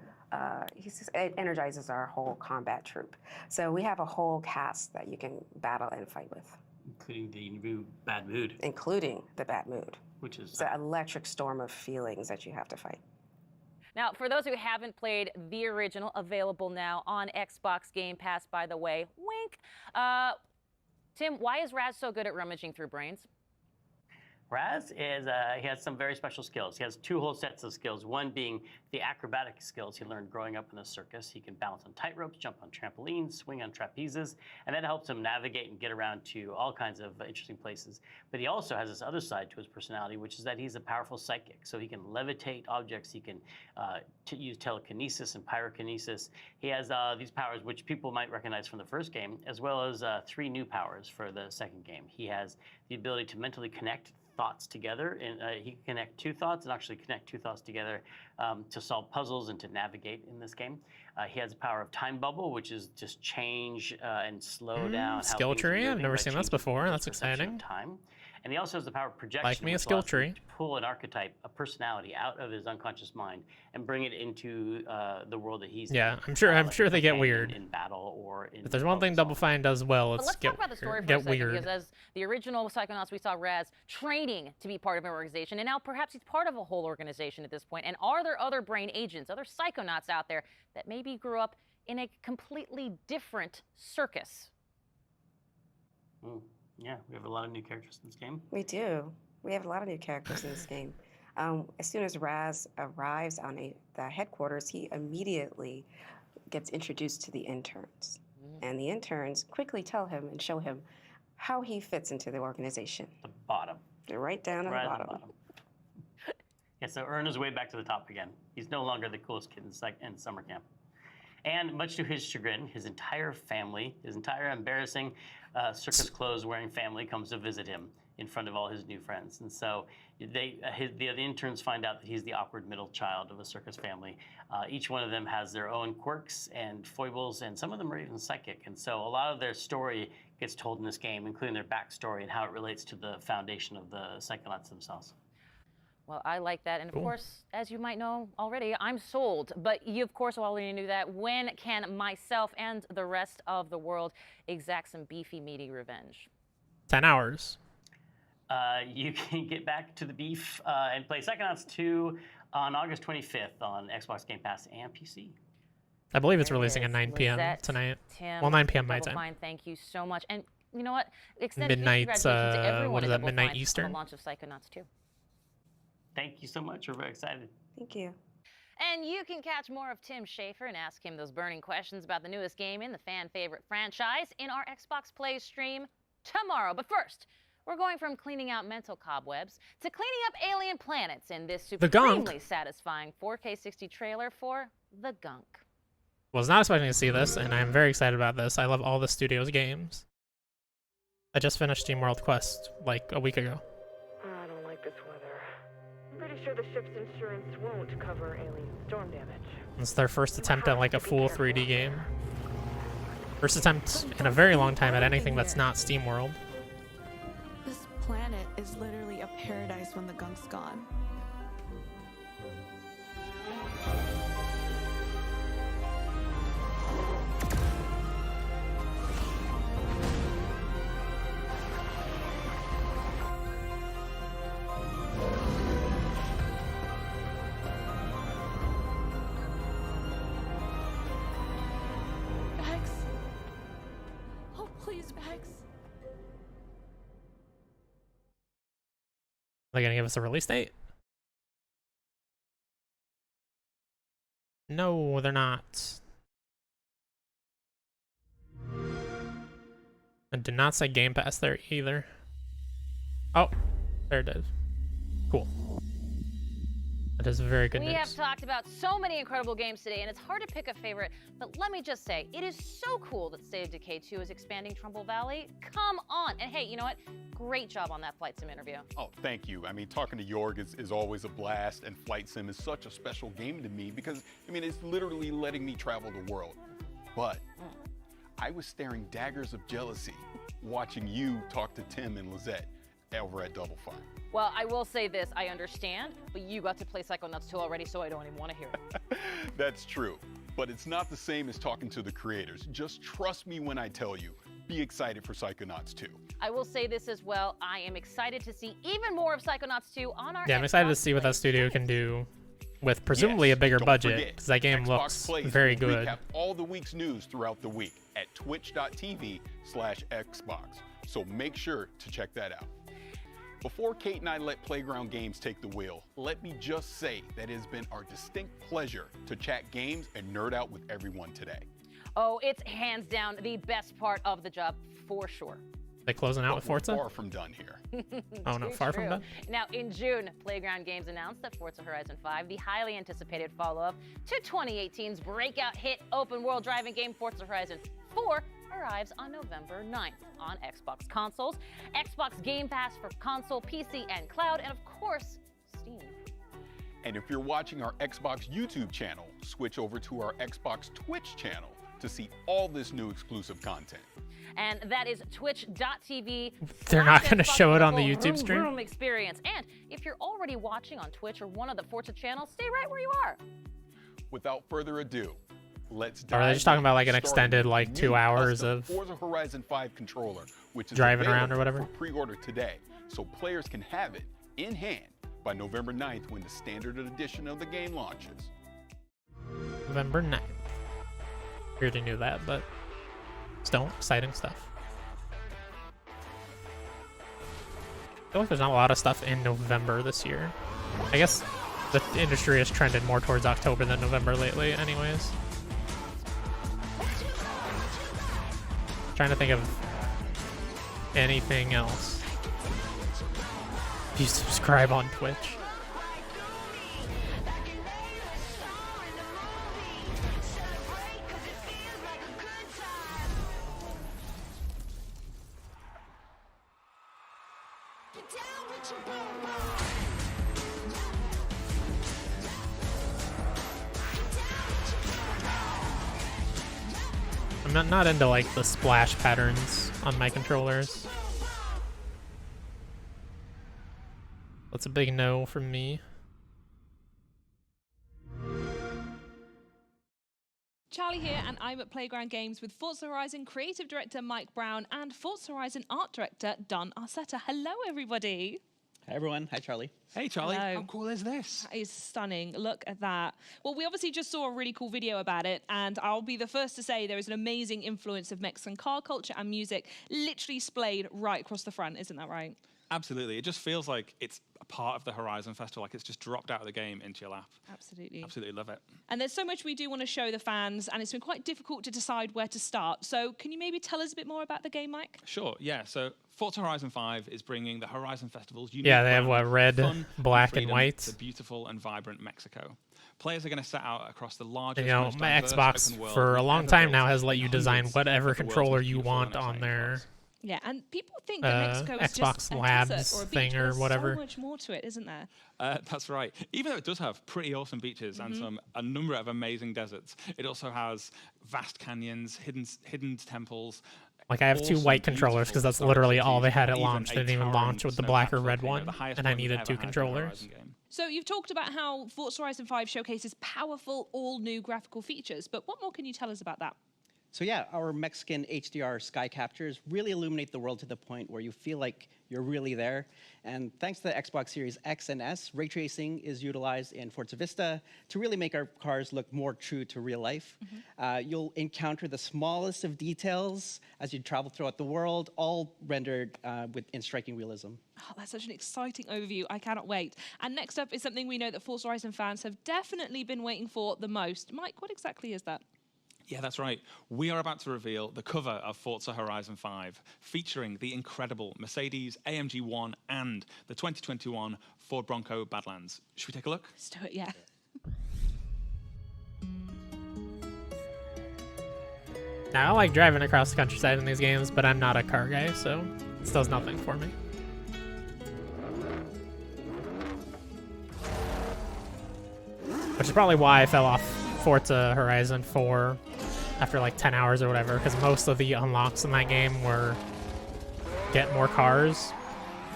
it energizes our whole combat troop. So we have a whole cast that you can battle and fight with. Including the new Bad Mood. Including the Bad Mood. Which is It's an electric storm of feelings that you have to fight. Now, for those who haven't played the original, available now on Xbox Game Pass, by the way, wink. Tim, why is Raz so good at rummaging through brains? Raz is, he has some very special skills. He has two whole sets of skills, one being the acrobatic skills he learned growing up in the circus. He can balance on tightropes, jump on trampolines, swing on trapezes, and that helps him navigate and get around to all kinds of interesting places. But he also has this other side to his personality, which is that he's a powerful psychic. So he can levitate objects, he can use telekinesis and pyrokinesis. He has these powers which people might recognize from the first game, as well as 3 new powers for the second game. He has the ability to mentally connect thoughts together, and he can connect two thoughts and actually connect two thoughts together to solve puzzles and to navigate in this game. He has the power of time bubble, which is just change and slow down. Skill how tree. I've never by seen this changing before. people's That's perception of exciting. Time. And he also has the power of projection, Like me a which skill allows him tree. to pull an archetype, a personality, out of his unconscious mind and bring it into the world that he's Yeah, in. I'm sure. I'm like sure a they get companion weird. in battle or in If there's one thing Double Fine does well, But it's let's get talk about the story for a get second, weird. because as the original Psychonauts, we saw Raz training to be part of an organization, and now perhaps he's part of a whole organization at this point. And are there other brain agents, other Psychonauts out there that maybe grew up in a completely different circus? Yeah, we have a lot of new characters in this game. We do. We have a lot of new characters in this game. As soon as Raz arrives on the headquarters, he immediately gets introduced to the interns. And the interns quickly tell him and show him how he fits into the organization. The bottom. They're right down at Right the at the bottom. Yeah, so earn his way back to the top again. He's no longer the coolest kid in summer camp. And much to his chagrin, his entire family, his entire embarrassing circus clothes wearing family comes to visit him in front of all his new friends. And so the interns find out that he's the awkward middle child of a circus family. Each one of them has their own quirks and foibles, and some of them are even psychic. And so a lot of their story gets told in this game, including their backstory and how it relates to the foundation of the Psychonauts themselves. Well, I like that. And of course, as you might know already, I'm sold. But you, of course, already knew that. When can myself and the rest of the world exact some beefy, meaty revenge? 10 hours. You can get back to the beef and play Psychonauts 2 on August 25th on Xbox Game Pass and PC. I believe it's releasing at 9 p.m. Lizette, tonight. Tim, Well, 9 p.m. my Double time. Fine, thank you so much. And you know what? Extended Midnight, congratulations to everyone what is at that, Double midnight Fine Eastern? on the launch of Psychonauts 2. Thank you so much. We're very excited. Thank you. And you can catch more of Tim Schafer and ask him those burning questions about the newest game in the fan favorite franchise in our Xbox Play stream tomorrow. But first, we're going from cleaning out mental cobwebs to cleaning up alien planets in this The Gunk. supremely satisfying 4K 60 trailer for The Gunk. Was not expecting to see this, and I'm very excited about this. I love all the studio's games. I just finished SteamWorld Quest like a week ago. I don't like this weather. I'm pretty sure the ship's insurance won't cover alien storm damage. It's their first attempt at like a full 3D game. First attempt in a very long time at anything that's not SteamWorld. This planet is literally a paradise when the gunk's gone. Bex? Oh, please, Bex. Are they gonna give us a release date? No, they're not. And did not say Game Pass there either. Oh, there it is. Cool. That is very good We news. have talked about so many incredible games today, and it's hard to pick a favorite, but let me just say, it is so cool that State of Decay 2 is expanding Trumbull Valley. Come on. And hey, you know what? Great job on that Flight Sim interview. Oh, thank you. I mean, talking to Jorg is always a blast, and Flight Sim is such a special game to me because, I mean, it's literally letting me travel the world. But I was staring daggers of jealousy watching you talk to Tim and Lizette over at Double Fine. Well, I will say this, I understand, but you got to play Psychonauts 2 already, so I don't even want to hear it. That's true, but it's not the same as talking to the creators. Just trust me when I tell you, be excited for Psychonauts 2. I will say this as well, I am excited to see even more of Psychonauts 2 on our Yeah, I'm excited to Xbox see what Play that studio can do with presumably a bigger Don't budget, forget, because that game Xbox looks Plays very will good. Recap all the week's news throughout the week at twitch.tv/Xbox. So make sure to check that out. Before Kate and I let Playground Games take the wheel, let me just say that it has been our distinct pleasure to chat games and nerd out with everyone today. Oh, it's hands down the best part of the job, for sure. They closing out But with we're Forza? far from done here. Oh no, Too far from true. done. Now, in June, Playground Games announced that Forza Horizon 5, the highly anticipated follow-up to 2018's breakout hit open-world driving game Forza Horizon 4, arrives on November 9th on Xbox consoles, Xbox Game Pass for console, PC, and cloud, and of course, Steam. And if you're watching our Xbox YouTube channel, switch over to our Xbox Twitch channel to see all this new exclusive content. And that is twitch.tv. They're not going to show it on the YouTube stream? Vroom experience. And if you're already watching on Twitch or one of the Forza channels, stay right where you are. Without further ado, let's dive Are they just talking about like an in, extended starting like with 2 new hours custom of Forza Horizon 5 controller, which is driving around or available whatever? for pre-order today, so players can have it in hand by November 9th when the standard edition of the game launches. November 9th. We already knew that, but still exciting stuff. I feel like there's not a lot of stuff in November this year. I guess the industry has trended more towards October than November lately anyways. Trying to think of anything else. If you subscribe on Twitch. I'm not into like the splash patterns on my controllers. That's a big no from me. Charlie here, and I'm at Playground Games with Forza Horizon creative director Mike Brown and Forza Horizon art director Don Arcetta. Hello, everybody. Hi, everyone. Hi, Charlie. Hey, Charlie. Hello. How cool is this? That is stunning. Look at that. Well, we obviously just saw a really cool video about it, and I'll be the first to say there is an amazing influence of Mexican car culture and music literally splayed right across the front. Isn't that right? Absolutely. It just feels like it's a part of the Horizon Festival, like it's just dropped out of the game into your lap. Absolutely. Absolutely love it. And there's so much we do want to show the fans, and it's been quite difficult to decide where to start. So can you maybe tell us a bit more about the game, Mike? Sure, yeah. So Forza Horizon 5 is bringing the Horizon Festival's unique Yeah, they have brand what, red, of fun, black, and freedom white. to beautiful and vibrant Mexico. Players are going to set out across the largest, You know, most my diverse Xbox open world for a we've long ever time built, now has let you design hundreds whatever of the world's controller most you beautiful want and on exciting there. cars. Yeah, and people think that Mexico is Xbox just a Labs desert or a beach, thing but or there's whatever. so much more to it, isn't there? That's right. Even though it does have pretty awesome beaches and a number of amazing deserts, it also has vast canyons, hidden temples. Like I have two awesome, white controllers because that's beautiful literally all they cities, had at even launch. a They didn't even towering launch with the snow-capped black or red volcano, one, the highest and I one we've needed ever two had in a controllers. Horizon game. So you've talked about how Forza Horizon 5 showcases powerful, all-new graphical features, but what more can you tell us about that? So yeah, our Mexican HDR sky captures really illuminate the world to the point where you feel like you're really there. And thanks to the Xbox Series X and S, ray tracing is utilized in Forza Vista to really make our cars look more true to real life. You'll encounter the smallest of details as you travel throughout the world, all rendered in striking realism. Oh, that's such an exciting overview. I cannot wait. And next up is something we know that Forza Horizon fans have definitely been waiting for the most. Mike, what exactly is that? Yeah, that's right. We are about to reveal the cover of Forza Horizon 5, featuring the incredible Mercedes AMG 1 and the 2021 Ford Bronco Badlands. Should we take a look? Let's do it, yeah. Now, I like driving across the countryside in these games, but I'm not a car guy, so this does nothing for me. Which is probably why I fell off Forza Horizon 4 after like 10 hours or whatever, because most of the unlocks in that game were get more cars.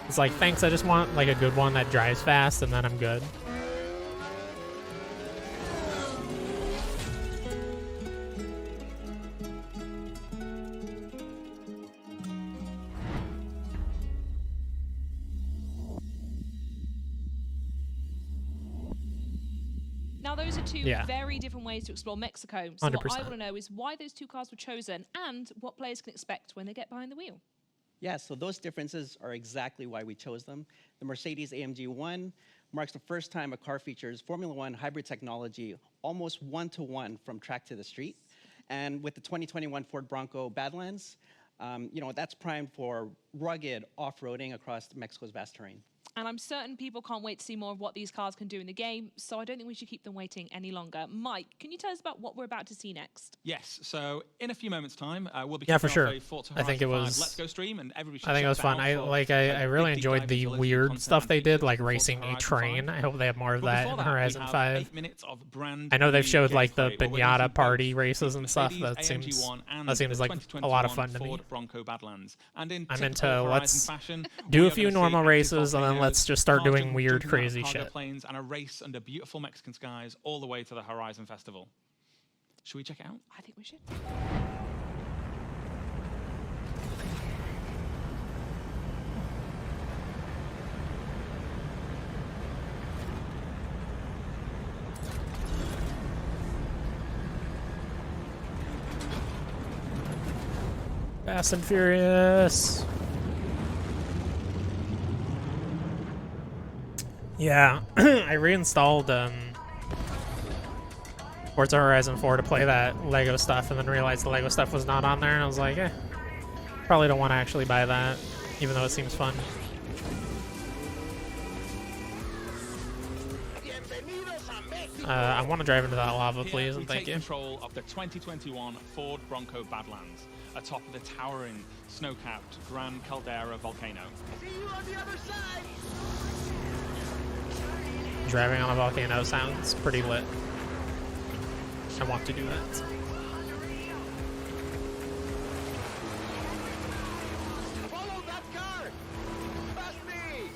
It's like, thanks, I just want like a good one that drives fast, and then I'm good. Now, those are two Yeah. very different ways to explore Mexico. So what I 100%. want to know is why those two cars were chosen and what players can expect when they get behind the wheel. Yeah, so those differences are exactly why we chose them. The Mercedes AMG 1 marks the first time a car features Formula One hybrid technology almost one-to-one from track to the street. And with the 2021 Ford Bronco Badlands, that's primed for rugged off-roading across Mexico's vast terrain. and I'm certain people can't wait to see more of what these cars can do in the game, so I don't think we should keep them waiting any longer. Mike, can you tell us about what we're about to see next? Yes, so in a few moments' time, we'll be Yeah, for kicking sure. off a Forza I think it Horizon 5 was. Let's Go stream, and everybody should I think it check was that fun. out I for like. a I really big deep enjoyed dive the into loads of weird content stuff and they did, features like for Forza racing a Horizon train. 5. I hope they have more of But that before in that, we Horizon have 5. 8 minutes of brand I know they've new showed like the gameplay where we're going to pinata see party both races the and stuff. Mercedes That seems AMG1 and like a lot of fun to me. Ford Bronco Badlands. And in I'm typical into Horizon let's fashion, do we a are few gonna see normal active races and then volcanoes, let's just start cars doing weird, jumping out of crazy cargo shit. planes, and a race under beautiful Mexican skies all the way to the Horizon Festival. Should we check it out? I think we should. Fast and Furious. Yeah, I reinstalled Forza Horizon 4 to play that Lego stuff, and then realized the Lego stuff was not on there, and I was like, probably don't want to actually buy that, even though it seems fun. I want to drive into that lava, please, and thank you. Control of the 2021 Ford Bronco Badlands atop of the towering, snow-capped Gran Caldera volcano. See you on the other side. Driving on a volcano sounds pretty lit. I want to do that. Follow that car. Past me.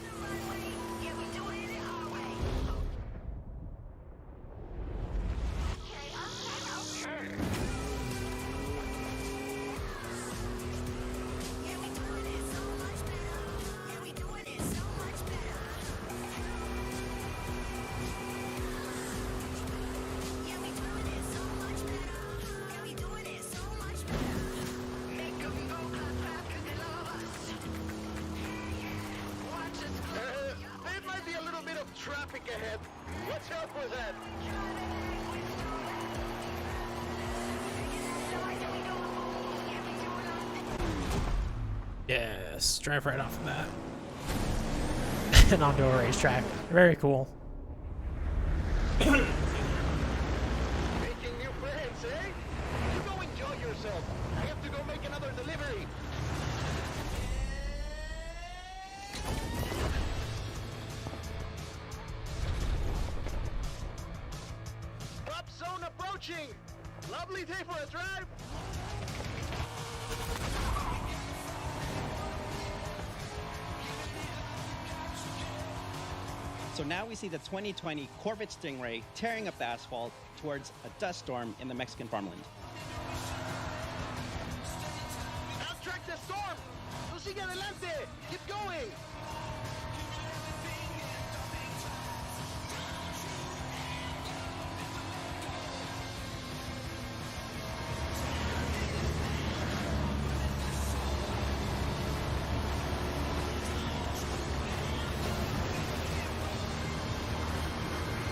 There might be a little bit of traffic ahead. Watch out for that. Yes, drive right off of that. And onto a racetrack. Very cool. Making new friends, eh? You go enjoy yourself. I have to go make another delivery. Pop zone approaching. Lovely day for a drive. So now we see the 2020 Corvette Stingray tearing up the asphalt towards a dust storm in the Mexican farmland. Outtrack the storm. Tú sigue adelante. Keep going.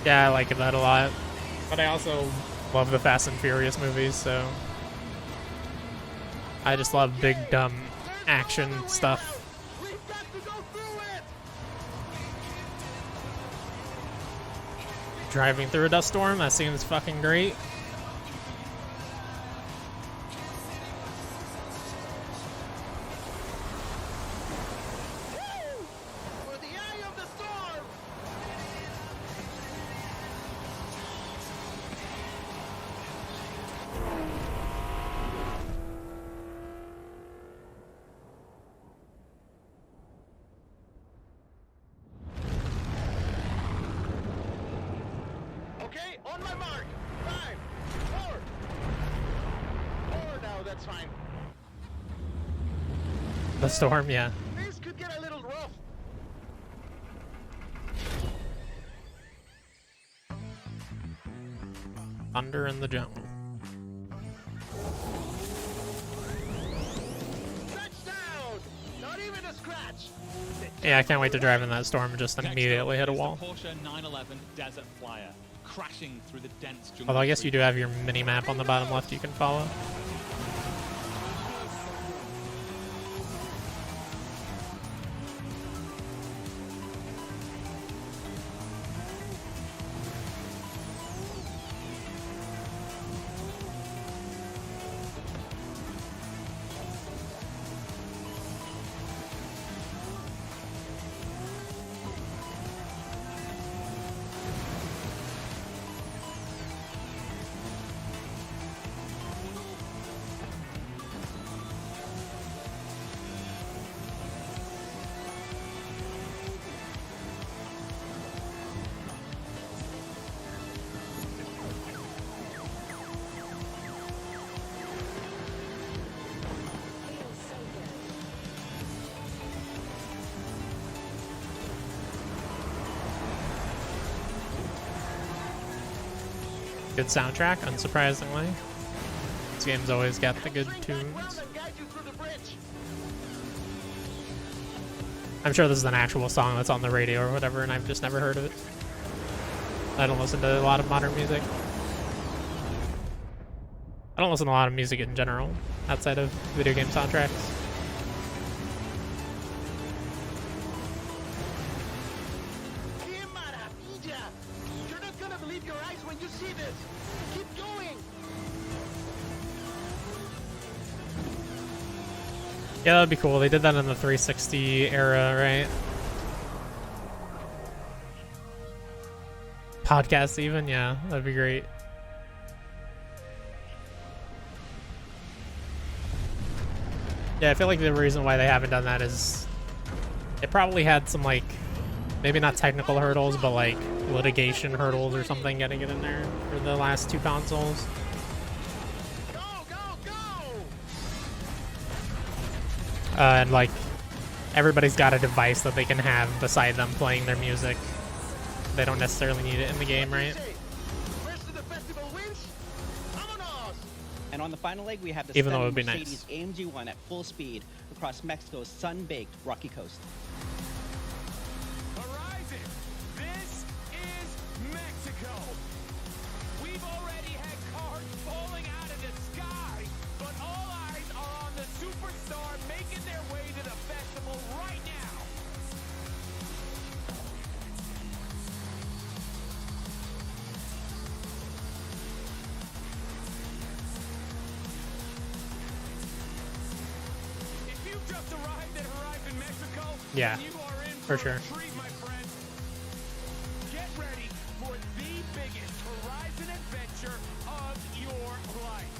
Yeah, I like that a lot. But I also love the Fast and Furious movies, so I just love big, dumb action stuff. Driving through a dust storm, that seems fucking great. For the eye of the storm. Okay, on my mark. 5, 4. 4 now, that's fine. The storm, yeah. This could get a little rough. Thunder in the jungle. Touchdown! Not even a scratch. Yeah, I can't wait to drive in that storm and just immediately hit a wall. Porsche 911 Desert Flyer crashing through the dense jungle. Although I guess you do have your mini map on the bottom left you can follow. Good soundtrack, unsurprisingly. This game's always got the good tunes. I'm sure this is an actual song that's on the radio or whatever, and I've just never heard of it. I don't listen to a lot of modern music. I don't listen to a lot of music in general, outside of video game soundtracks. You're not gonna believe your eyes when you see this. Keep going. Yeah, that'd be cool. They did that in the 360 era, right? Podcasts even? Yeah, that'd be great. Yeah, I feel like the reason why they haven't done that is they probably had some, like, maybe not technical hurdles, but like litigation hurdles or something getting it in there for the last two consoles. And like everybody's got a device that they can have beside them playing their music. They don't necessarily need it in the game, right? And on the final leg, we have the Even though it would be Mercedes AMG 1 at full speed across Mexico's sun-baked rocky coast. Horizon, this is Mexico. We've already had cars falling out of the sky, but all eyes are on the superstar making their way to the festival right now. If you've just arrived at Horizon Mexico, Yeah, you are in for sure. a treat, my friend. Get ready for the biggest Horizon adventure of your life.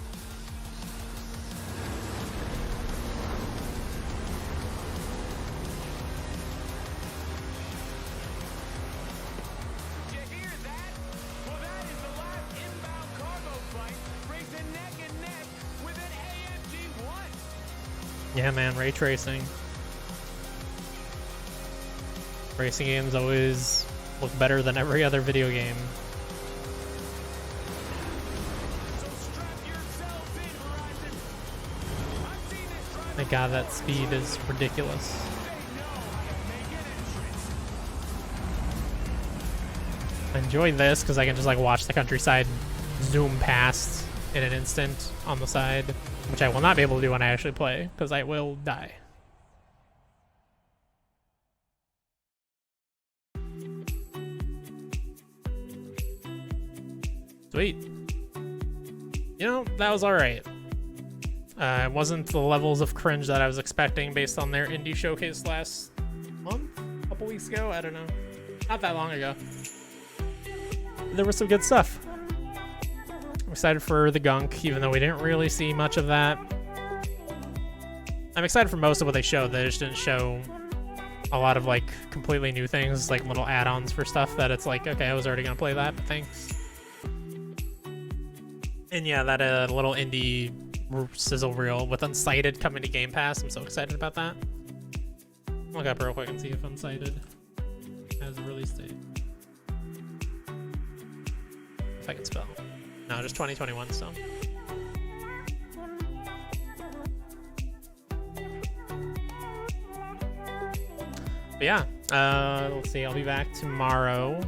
Did you hear that? Well, that is the last inbound cargo flight racing neck and neck with an AMG 1. Yeah, man, ray tracing. Racing games always look better than every other video game. My god, that speed is ridiculous. I enjoy this because I can just like watch the countryside zoom past in an instant on the side, which I will not be able to do when I actually play because I will die. Sweet. You know, that was alright. It wasn't the levels of cringe that I was expecting based on their indie showcase last month? A couple weeks ago? I don't know. Not that long ago. There was some good stuff. I'm excited for the gunk, even though we didn't really see much of that. I'm excited for most of what they showed. They just didn't show a lot of, like, completely new things, like little add-ons for stuff that it's like, okay, I was already gonna play that, but thanks. And yeah, that little indie sizzle reel with Unsighted coming to Game Pass. I'm so excited about that. Look up real quick and see if Unsighted has a release date. If I can spell. No, just 2021 still. But yeah, let's see. I'll be back tomorrow.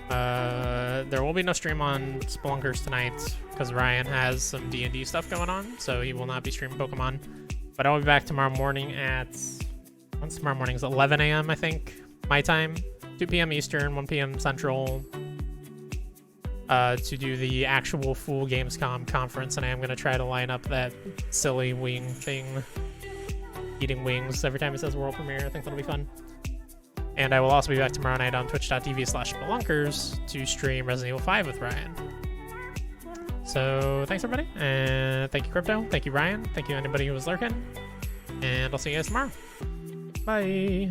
There will be no stream on Spelunkers tonight because Ryan has some D&D stuff going on, so he will not be streaming Pokemon. But I'll be back tomorrow morning at... When's tomorrow morning? It's 11 a.m., I think, my time. 2 p.m. Eastern, 1 p.m. Central. To do the actual full Gamescom conference, and I am going to try to line up that silly wing thing. Eating wings every time it says world premiere. I think that'll be fun. And I will also be back tomorrow night on twitch.tv/spelunkers to stream Resident Evil 5 with Ryan. So thanks everybody, and thank you Crypto, thank you Ryan, thank you anybody who was lurking, and I'll see you guys tomorrow. Bye.